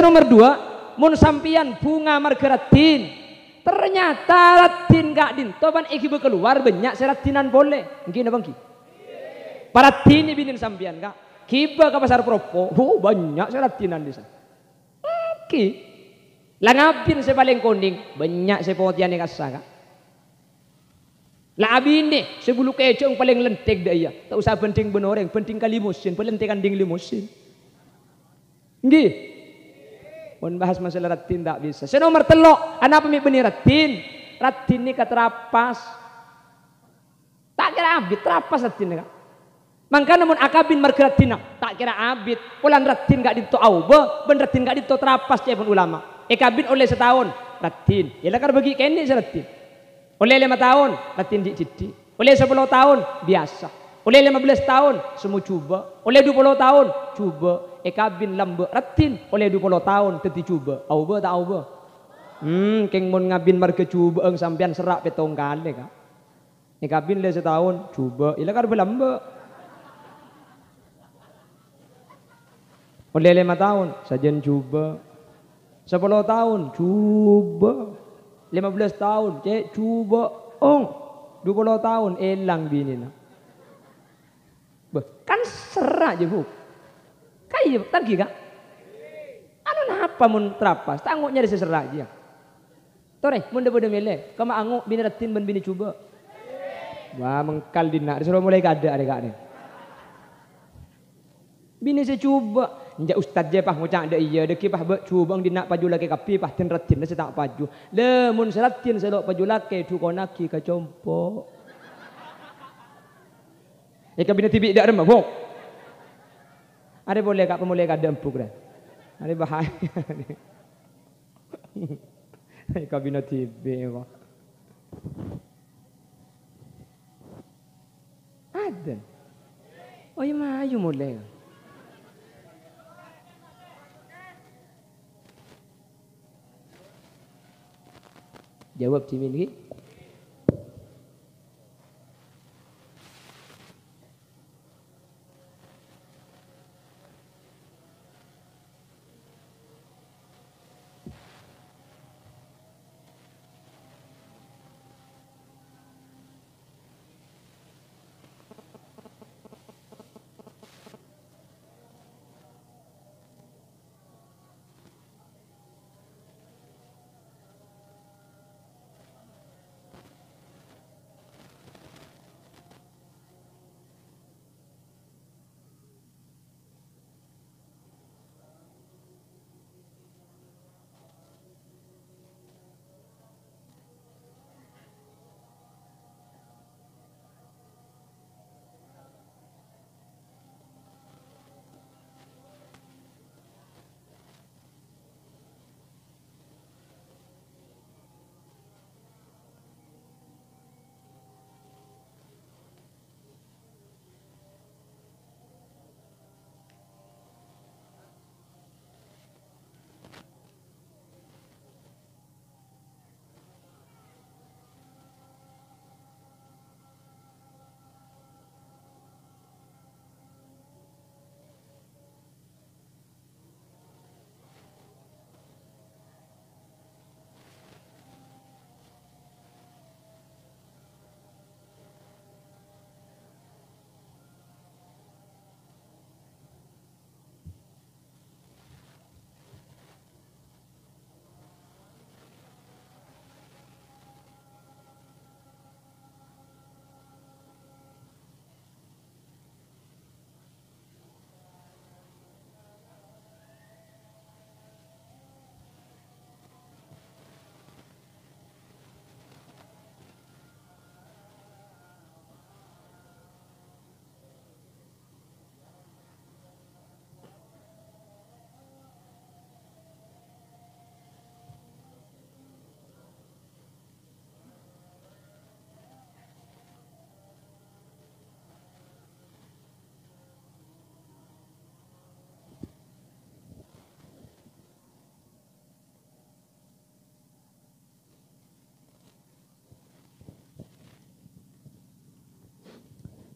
Nomor 2 mun sampian bunga marga ratin ternyata ratin kak dinto ban iki keluar banyak seratinan boleh mungkin apa ki paratin binin sampian kak kiba ke pasar propo banyak seratinan di sana ki langapin saya paling kuning banyak saya potian yang kasar kak Lah abine sebulu kecong paling lentek dah ya. Tak usah penting benoreng, penting kali musin, penting kanding limusin. Nggih. Mun bahas masalah ratin tak bisa. Senomor telok, ana pemi beni ratin. Ratin ni katerapas. Tak kira abid terapas ratin ni. Mangka namun akabin markeratin tak kira abid. Ulan ratin gak dito auba, ben ratin gak dito terapas cepun ulama. Ekabin oleh setahun ratin. Ya lakar bagi kene ratin. Oleh 5 tahun, ratin cicit. Oleh 10 tahun, biasa. Oleh 15 tahun, semua cuba. Oleh 20 tahun, cuba. Ekabin lambe ratin. Oleh 20 tahun, teti cuba. Auba tak auba? Keng mon ngabin marke cuba ang sampean serak petong kali ka. Ekabin le setahun, cuba. Ila kar belambe. Oleh 5 tahun, sajen cuba. 10 tahun, cuba. 15 tahun, cek cuba. 20 tahun, elang bini na. Kan serak je bu. Kaya tadi kak. Anu apa mun terapas? Tangguh nyari seserak je. Tore, mun dah mele. Kama anguk bini ratin ben bini cuba. Wah mengkal dina. Disuruh mulai kada ada kak ni. Bini saya cuba. Njak ustaz je pah ngucak ada iya deki pah cuba di nak paju laki kapi pah tin ratin na tak paju. Le mun seratin selok paju laki tu konaki ka compo. Kabinat tibi dak remah bok. Ada boleh kak pemulai kada empuk dah. Ada bahaya. Kabinat tibi kok. Ada. Oh ya mayu mulai. Jawab Cimin lagi.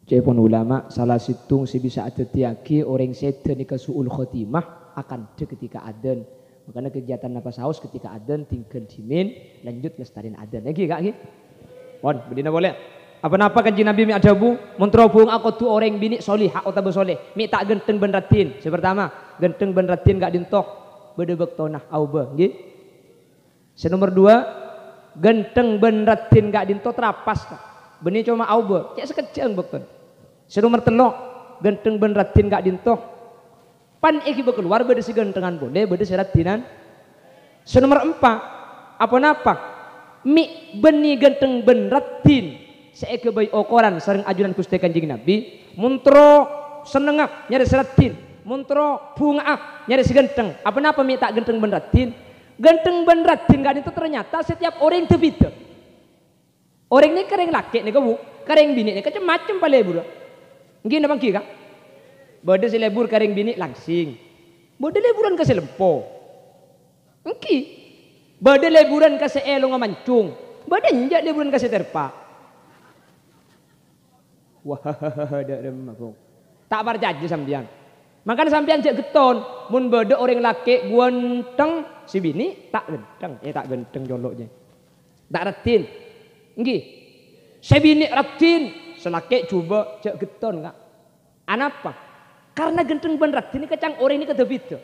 Cepon ulama salah situng si bisa atetiaki orang setan ni suul khotimah akan ada ketika adan. Makanya kegiatan nafas haus ketika adan tinggal dimin lanjut lestarin adan. Lagi kak lagi. Pon, bedina boleh. Apa-apa kanji Nabi mi adabu menterobong aku tu orang bini solih hak otak bersoleh. Mi tak genteng benratin. Sepertama genteng benratin gak dintok bedebek tonah auba. Nggih. Senomor 2 genteng benratin gak dintok terapas kak. Beni cuma auber, cek sekecil betul. Senomor telok, genteng ben ratin gak dintoh. Pan eki keluar beda si gentengan boleh, beda si ratinan. Senomor 4, apa napa? Mi beni genteng ben ratin. Seeke bayi okoran sering ajunan Gusti Kanjeng Nabi. Muntro senengap nyari seratin. Muntro bungaap nyari si genteng. Apa napa mi tak genteng ben ratin? Genteng ben ratin gak dintoh ternyata setiap orang itu beda. Orang ini kering laki nih kamu, kering bini nih macam-macam pale buru. Gini bang kira, bode si lebur kering bini langsing, bode leburan ke selempo, engki, bode leburan ke seelo ngamancung, bode njak leburan ke seterpa. Wah, ada remah tak berjanji sambian. Makanya sambian cek geton, mun bode orang laki guanteng si bini tak genteng, tak genteng joloknya, tak ratin. Nggih, sebini ratin selake coba cek geton kak. Anapa? Karena genteng ben ratin ini kecang orang ini kedebita.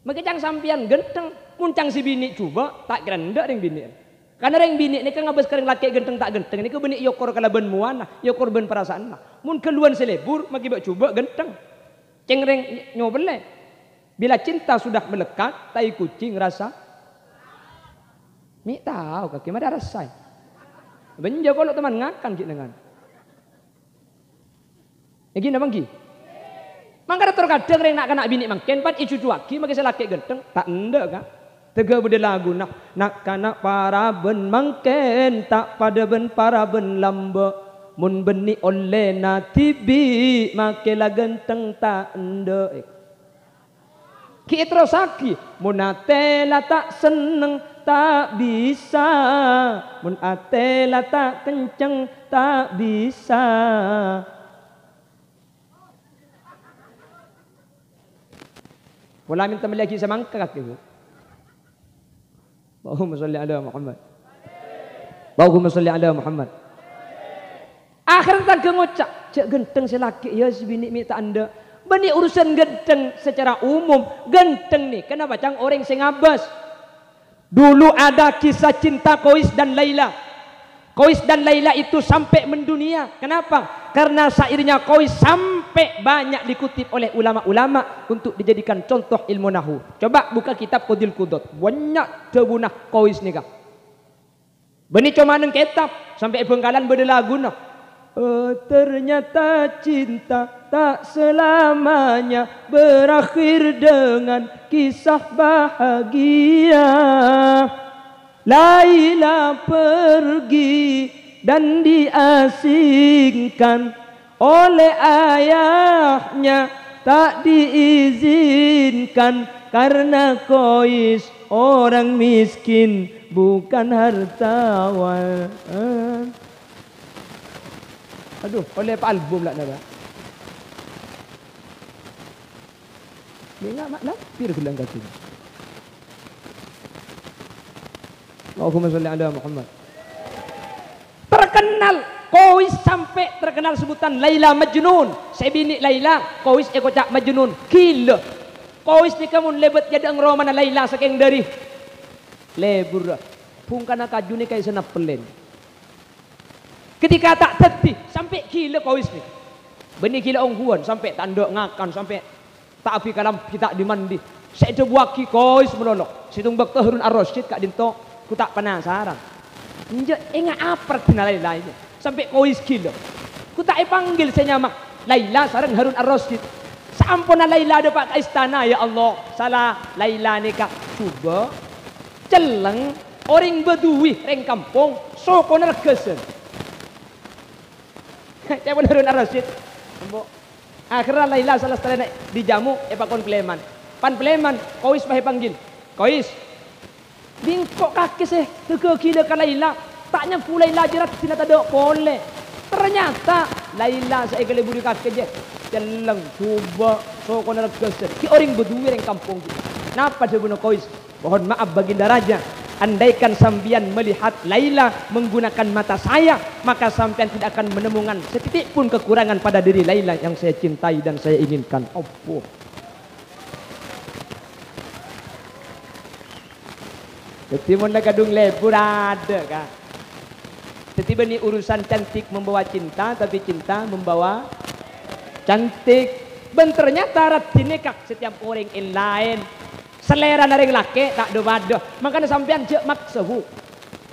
Makecang sampian genteng, muncang si bini coba tak kira ndak ring bini. Karena ring bini ini kan ngabes kering laki genteng tak genteng ini ke bini yokor kala ben muana, yokor ben perasaan lah. Mun keluan selebur maki bak coba genteng. Ceng ring nyobele. Bila cinta sudah melekat, tai kucing rasa. Mi tahu kaki mana rasa. Benja kalau teman ngakan gitu dengan. Ya gini bang ki. Mangkara terkadang reng nak kena bini mangken pan icu cuaki maki selaki genteng tak ende kan. Tega bede lagu nak kana para ben mangken tak pada ben para ben lamba mun beni oleh na tibi make la genteng tak ende. Ki terosaki mun atela tak seneng tak bisa, mun atela tak kenceng tak bisa. Wala minta lagi semangka kaki. Allahumma sholli ala Muhammad. Allahumma sholli ala Muhammad. Akhirnya tak ngocak, cek genteng selaki ya si bini minta anda. Bani urusan genteng secara umum, genteng nih kenapa cang orang sing ngabas. Dulu ada kisah cinta Qais dan Laila. Qais dan Laila itu sampai mendunia. Kenapa? Karena syairnya Qais sampai banyak dikutip oleh ulama-ulama untuk dijadikan contoh ilmu nahu. Coba buka kitab Qudil Qudot. Banyak tebunah Qais nih kak. Beni cuma neng kitab sampai Bengkalan berdelaguna. Ternyata cinta tak selamanya berakhir dengan kisah bahagia. Laila pergi dan diasingkan oleh ayahnya, tak diizinkan karena Qais orang miskin bukan hartawan. Aduh, oleh apa album lah nada. Dia enggak mak lampir gelang kaki. Allahumma sholli ala Muhammad. Terkenal Qais sampai terkenal sebutan Laila Majnun. Saya bini Laila, Qais ekocak Majnun. Gila. Qais ni kamu lebet jadi ngromana Laila saking dari lebur. Pungkana kaju ni kayak senap pelen. Ketika tak teti sampai gila Qais ni. Beni gila ongguan sampai tanda ngakan sampai tak api kalam kita dimandi. Saya buaki Qais menolok. Situng bakta Harun Ar-Rasyid kak dinto ku tak penasaran. Inja enggak apa kenal Laila ini. Sampai Qais gila. Ku tak panggil saya nyamak Laila sareng Harun Ar-Rasyid. Sampuna Laila ada pak istana ya Allah. Salah Laila ni kak coba celeng orang Badui reng kampung soko nergesen. Saya pun Harun Ar-Rasyid. Akhirnya Laila salah setelah dijamu pakon Pleman. Pan Pleman Qais bahe panggil. Qais. Bingkok kaki seh tege gila ka Laila. Taknya ku Laila jerat sina tado pole. Ternyata Laila saya gele budi kaki je. Celeng coba soko nergesen. Ki orang Badui reng kampung. Napa sebuno Qais? Mohon maaf baginda raja. Andaikan sambian melihat Laila menggunakan mata saya, maka sampean tidak akan menemukan setitik pun kekurangan pada diri Laila yang saya cintai dan saya inginkan. Opo. Jadi mun kadung lebur ada kan. Tiba-tiba nih urusan cantik membawa cinta, tapi cinta membawa cantik. Ben ternyata ratine kak setiap orang yang lain. Selera dari laki tak ada. Makanya sampean jek maksahu.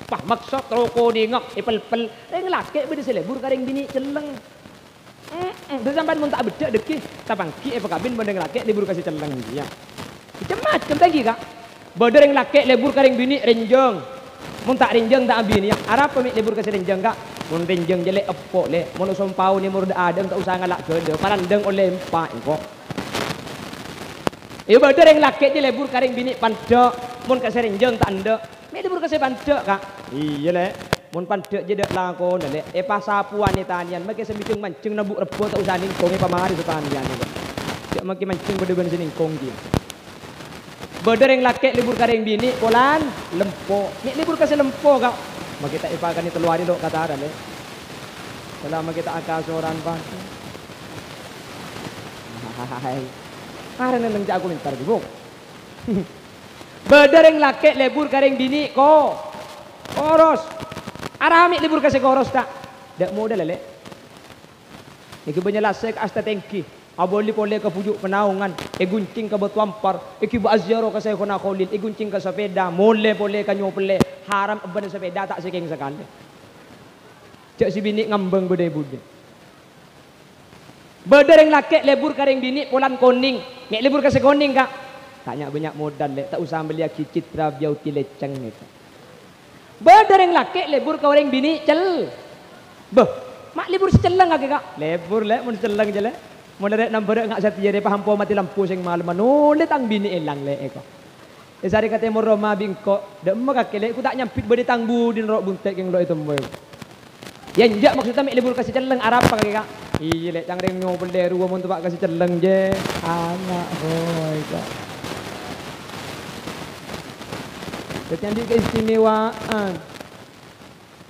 Pah maksa troko dingok ipel-pel. Reng laki beda selebur kareng bini celeng. Terus sampean mun tak bedek deki, tapangki apa kabin bandeng laki libur kasih celeng dia. Macam-macam tadi kak. Bodeng laki libur kareng bini renjong. Mun tak renjong tak abini ya. Arab pemik libur kasih renjong kak. Mun renjong jelek epok le. Mun sompau ni murda adem tak usah ngalak gede. Parandeng oleh empat kok. Iyo bodeng laki je libur kareng bini pandok. Mun kasih renjong tak andek. Mik libur kasih pandok kak. Iya le. Mun pandek je dak lakon le. Pas sapuan ni tanian make semicung mancing nabuk rebo tak usah ningkong pamari tanian ni. Cak make mancing bede-bede seningkong dia. Bodeng laki libur kareng bini polan lempo. Mik libur kasih lempo kak. Mak kita ipakan itu luar dok kata ada le. Selama kita akal seorang pak. Hai. Karena nang jak aku mintar dibuk. Bodeng laki libur kareng bini ko. Koros. Arami libur kasih koros tak. Dak modal le. Iki penjelasek asta tengki. Aboli pole ke pujuk penaungan. Guncing ke betuampar. Iki bu azyaro ke saya kona kolin. Guncing ke sepeda. Mole pole ke nyopele. Haram bener sepeda tak sekeng sekali. Cak si bini ngambeng bude-bude. Bedereng laki lebur kareng bini polan koning. Nek lebur kasih koning kak. Tanya banyak modal le. Tak usah beli citra biauti leceng itu. Bedereng laki lebur ke orang bini cel. Beh, mak libur seceleng kak. Lebur le mun celeng je le. Mun derek nambar ngak setia de paham po mati lampu sing malam nulit tang bini elang le eko. Esari kate mo Roma bingko, dak mak kak le ku tak nyampit bade tangbu din rok buntek yang lo itu moy. Yang jak maksudnya mek libur kasih celeng Arab kak. Iya le cang reng nyobel de ruwa mun tebak kasih celeng je. Anak boy kak. Jadi di keistimewaan.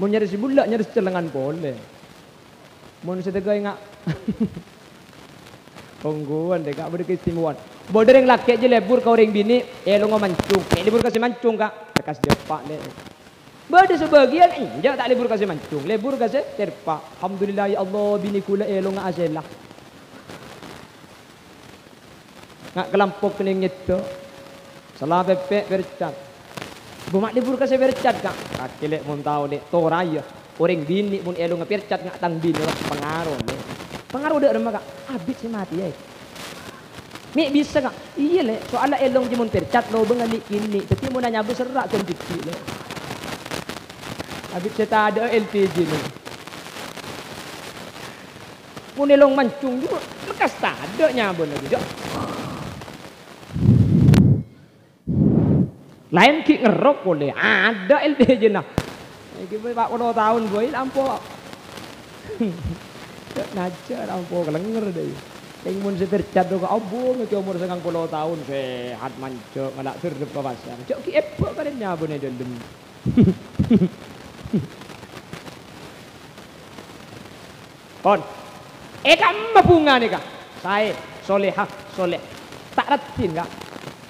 Mun nyari si bulak nyari celengan boleh. Mun sedegai ngak. Pengguan deh kak beri keistimewaan. Bodeng laki aja lebur kau orang bini, lo mancung. Libur kasih mancung kak, bekas depak le. Bade sebagian injak tak libur kasih mancung, libur kasih terpak. Alhamdulillah ya Allah bini kula lo ngak aselah. Ngak kelampok kening itu. Salah pepek bercat. Bumak libur kasih bercat kak. Kaki lek mun tahu dek toraya. Orang bini mun elo ngapircat ngak tang bini lah pengaruh le. Pengaruh dek remah kak. Abis si mati ya. Mik bisa kak. Iya le. Soalnya elong je mun percat lo bengali kini. Tapi mun nanya berserak kan dikit le. Abis saya ada LPG le. Mun elong mancung juga lekas tak ada nyabun lagi. Lain ki ngerok boleh ada LPG nah. Iki Pak 2 tahun boy lampu. Najar lampu kelenger deh. Yang mun setercat do ka obong ke umur 90 tahun sehat mancok ngalak terdep ke pasar. Cok ki epok karen nyabune delem. Kon. Kam bunga nih kak. Saya solehah soleh. Tak ratin kak.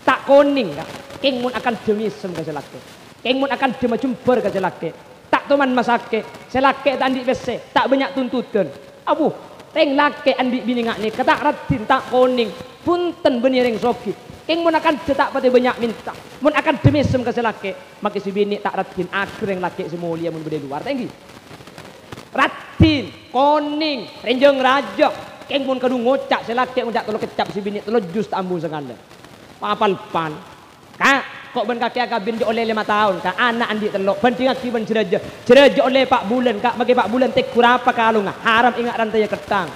Tak koning kak. Keng mun akan demisem ke selake. Keng mun akan demajumper ke selake. Tak teman masake. Selake tak andik bese. Tak banyak tuntutan. Abu. Teng lake andik bini ngak ni. Ketak ratin tak koning. Punten beniring soki. Keng mun akan tak pati banyak minta. Mun akan demisem ke selake. Maka si bini tak ratin. Akhir yang lake semulia mun berde luar. Tenggi. Ratin. Koning. Renjeng rajak. Keng mun kadu ngocak selake. Ngocak telo kecap si bini. Telo jus tak ambu sekali. Papal pan. Kak, kok ben kaki akabin oleh 5 tahun kak anak andi telok penting aki ben cereja oleh 4 bulan kak bagi 4 bulan tek kurapa kalung haram ingat rantai ketang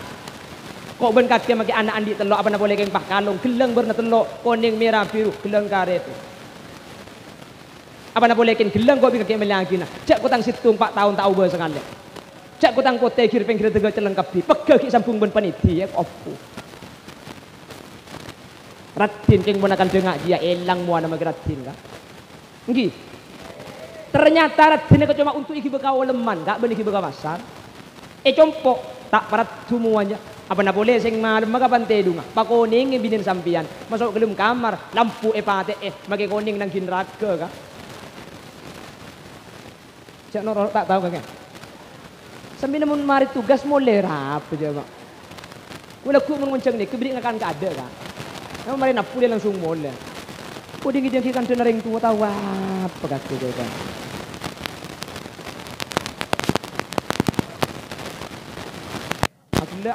kok ben kaki maki anak andi telok apa na boleh keng pah kalung geleng berna telok kuning merah biru geleng karet apa na boleh keng geleng kok bi kaki melagi nah cek kutang situng 4 tahun tahu be sekali cek kutang kote kir peng kira tega celeng kapi pegah ki sampung ben paniti ya opo ratin keng mun akan dengak dia elang mua nama ratin kak. Nggih. Ternyata ratin itu cuma untuk iki bekaw leman, kak ben iki bekaw pasar. Compok tak parat semuanya. Apa na boleh sing malam maka pante dunga. Pakoning binin sampian. Masuk ke dalam kamar, lampu pate maki koning nang kinraga kak. Cak noro tak tahu kak. Sambil namun mari tugas mulai rap aja mak. Kula ku menguncang ni kebiri ngakan ka ada kan. Namun mari napu dia langsung mulai. Ku dingin kan tenering tua tahu apa kata dia kan.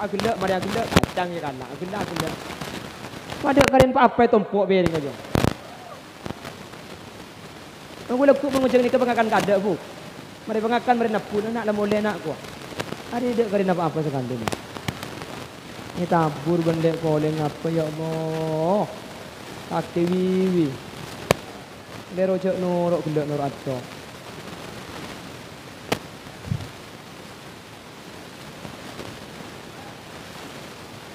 Aku le mari aku le kacang ya kan. Aku le. Pada kalian apa tompok bering aja. Aku laku menguncang ni kebangakan ka ada bu. Mari pengakan mari napu nak lah mulai nak ku. Ada dek kalian apa sekali ni. Ini tabur benda koleng apa ya Allah. Kaki wiwi. Dia rojak norok gelak norok ato.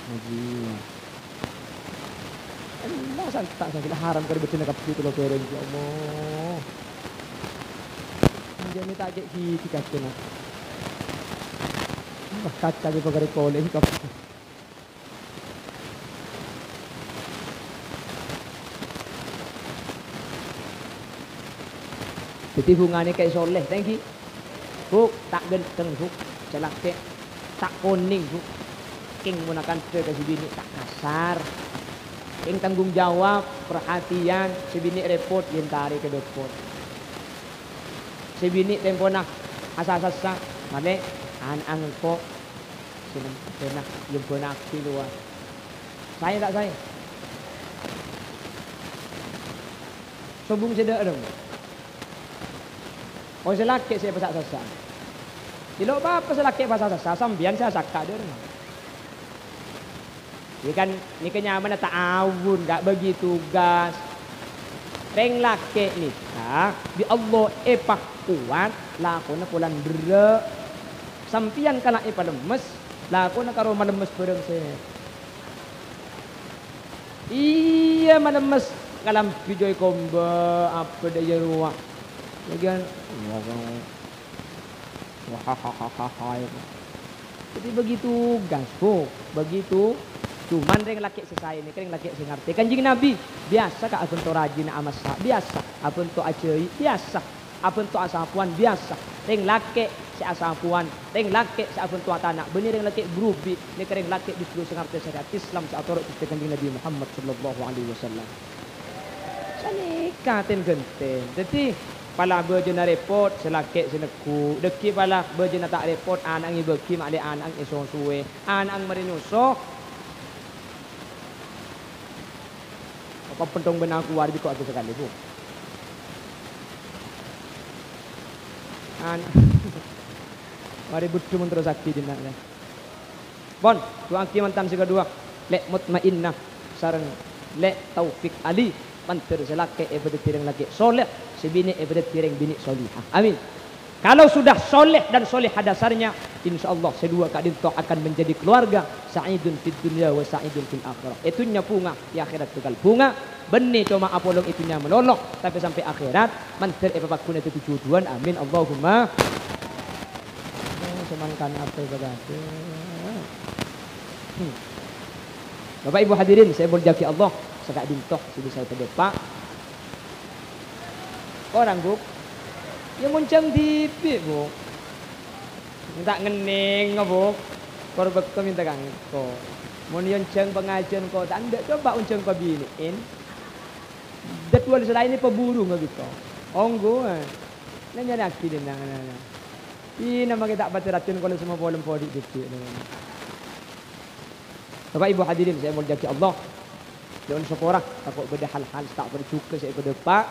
Haji. Allah santak sakit haram kali betul nak kapsu tu lo kereng ya Allah. Jadi tak ada hiti kacau nak. Kaca di pagari koleng kapsu. Jadi hubungannya kayak soleh, thank you. Buk, tak genteng buk, celak ke, tak kuning buk. King menggunakan kasih bini tak kasar. King tanggung jawab, perhatian, si bini repot, yang tarik ke depot. Si bini tempo nak asa-asa, mana an kok, sinam penak, yang penak di luar. Saya tak saya. Sobung sedek dong. Oh selaki saya pasak sasa. Tidak apa selaki pasak sasa, sambian saya sakka dia. Ini kan ni kenyaman tak awun, tak bagi tugas. Reng laki nikah, bi Allah epak kuat, lakona pulan dere. Sampian kala epa lemes, lakona karo malemes bareng saya. Iya malemes kalam video kombe apa daya ruang. Bagian jadi begitu gaspo, begitu cuman reng laki sesai ini, reng laki sengerti. Kanjeng Nabi biasa ka apun to rajin amasa, biasa apun to acei, biasa apun to asapuan, biasa reng laki si asapuan, reng laki si apun to atanak, benih reng laki grupi, ni reng laki disuruh sengerti syariat Islam sa atorok kita kanjeng Nabi Muhammad sallallahu alaihi wasallam. Sanika ten genten. Jadi pala berje na repot selakek seneku deki pala berje na tak repot anak ngi beki mak le anak esong suwe anak marinuso apa pentong benar keluar di kok aku sekali bu anak mari butuh terus sakti dina bon tuang ki mantan si kedua lek mutmainnah sareng lek taufik ali mantir selake ibadat tireng lagi soleh sebini ibadat tireng bini solihah. Amin. Kalau sudah soleh dan solihah dasarnya, insyaallah sedua kadintok akan menjadi keluarga sa'idun fid dunya wa sa'idun fil akhirah. Itunya bunga di akhirat tegal bunga benih cuma apolong itunya melolok tapi sampai akhirat mantir ipapakun itu tujuan. Amin Allahumma. Semankan apa ibadat. Bapak Ibu hadirin, saya berjanji Allah sekak dintok sudah saya terdepak orang bu yang muncang TV bu minta ngening bu korban kau minta kang kau mau nyonceng pengajian kau tak ada coba unceng kau biniin detual selain ini peburu nggak gitu onggo nanya nak kiri nang ini nama kita baca racun kalau semua boleh podi gitu Bapak Ibu hadirin saya mau janji Allah jangan seporah takut beda hal-hal tak bercuka saya pada pak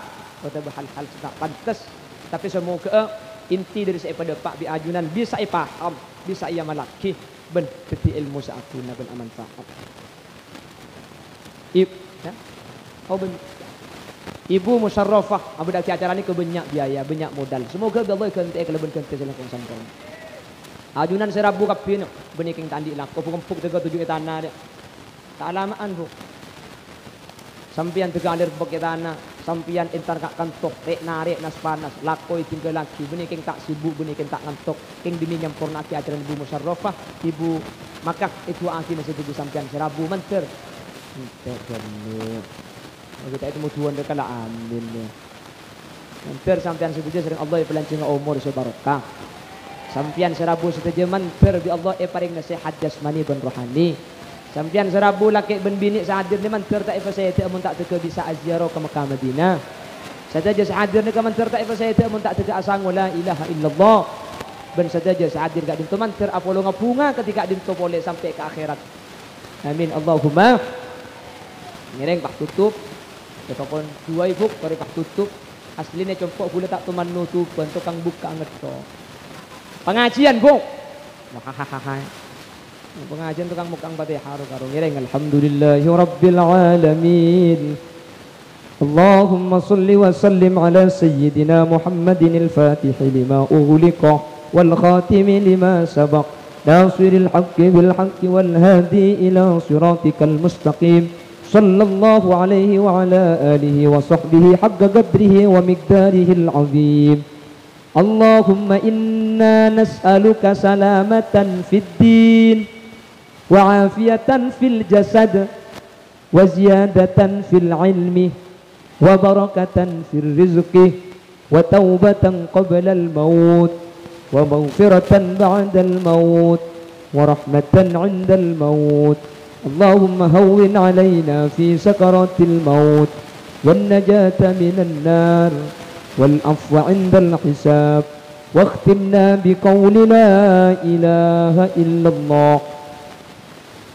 atau hal-hal tak pantas tapi semoga inti dari saya pada pak biajunan bisa paham bisa ia malaki ben teti ilmu saatuna ben amanfaat ya oh ben Ibu Musarrafah abu dak acara ni ke banyak biaya banyak modal semoga Allah kente keleben kente selangkung sampun ajunan serabu kapin beniking tandi lah kopuk-kopuk tega tujuh tanah dia tak alamaan bu sampian tega alir pakai tanah sampian entar kak kantok narik nas panas lakoi tinggal laki beniking tak sibuk beniking tak kantok king dini nyampur naki ajaran Ibu Musarrafah Ibu maka itu aki masih tujuh sampian serabu menter kita itu mutuan dekala amin menter sampian setuju sering Allah pelancing umur sebarokah Sampian serabu seteja manter bi Allah paring nasihat jasmani dan rohani. Sampian serabu laki ben bini sahadir ni manter tak saya amun tak teka bisa aziarah ke Mekah Madinah. Sadaja sahadir ni ke manter tak saya amun tak teka asang la ilaha illallah. Ben sadaja sahadir gak dinto manter apolo ngapunga ketika dinto boleh sampai ke akhirat. Amin Allahumma. Ngereng pak tutup. Ataupun dua ibu kari pak tutup. Aslinya compok pula tak teman nutupan tukang buka ngeto. Pengajian bu. Hahaha. Pengajian tukang mukang Fatihah karo ngereng alhamdulillahi rabbil alamin. Allahumma salli wa sallim ala sayyidina Muhammadin al-Fatih lima ughliqa wal khatimi lima sabaq nasiril haqqi bil haqqi wal hadi ila siratikal mustaqim. Sallallahu alaihi wa ala alihi wa sahbihi haqqa qadrihi wa miqdarihi al-azim. Allahumma inna nas'aluka salamatan fid din وعافية في الجسد وزيادة في العلم وبركة في الرزق وتوبة قبل الموت ومغفرة بعد الموت ورحمة عند الموت. اللهم هون علينا في سكرات الموت والنجاة من النار والعفو عند الحساب واختمنا بقول لا إله إلا الله.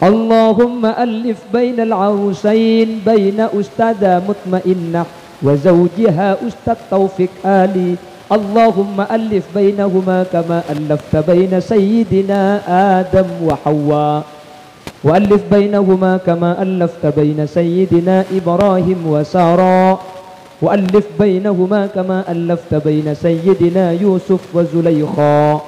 اللهم ألف بين العروسين بين أستاذة مطمئنة وزوجها أستاذ توفيق آلي. اللهم ألف بينهما كما ألفت بين سيدنا آدم وحواء وألف بينهما كما ألفت بين سيدنا إبراهيم وسارة وألف بينهما كما ألفت بين سيدنا يوسف وزليخا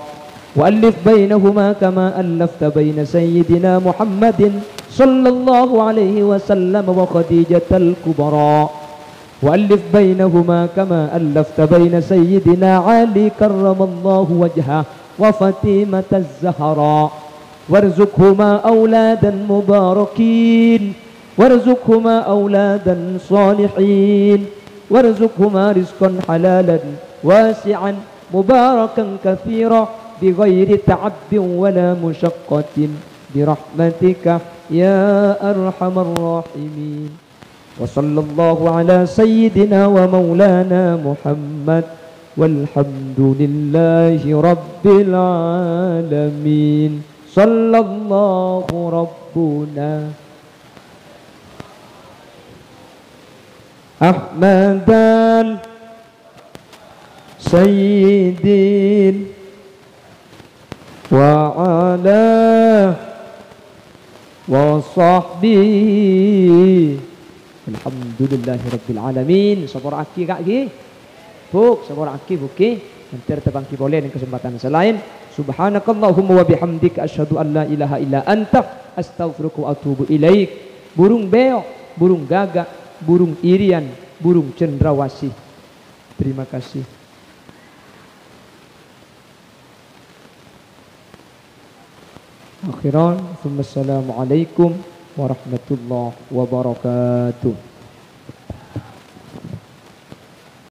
وألف بينهما كما ألفت بين سيدنا محمد صلى الله عليه وسلم وخديجة الكبرى وألف بينهما كما ألفت بين سيدنا علي كرم الله وجهه وفاطمة الزهراء وارزقهما أولادا مباركين وارزقهما أولادا صالحين وارزقهما رزقا حلالا واسعا مباركا كثيرا بغير تعب ولا مشقة برحمتك يا أرحم الراحمين. وصلى الله على سيدنا ومولانا محمد والحمد لله رب العالمين. صلى الله ربنا أحمدا سيدين وعلى وصحبه alhamdulillahi rabbil alamin. Sabor aki kak gi buk sabor aki buki nanti tebang ki boleh dengan kesempatan selain. Subhanakallahumma wa bihamdika asyhadu an la ilaha illa anta astaghfiruka wa atubu ilaik. Burung beok, burung gagak, burung irian, burung cendrawasih. Terima kasih. Akhiran, assalamualaikum warahmatullahi wabarakatuh.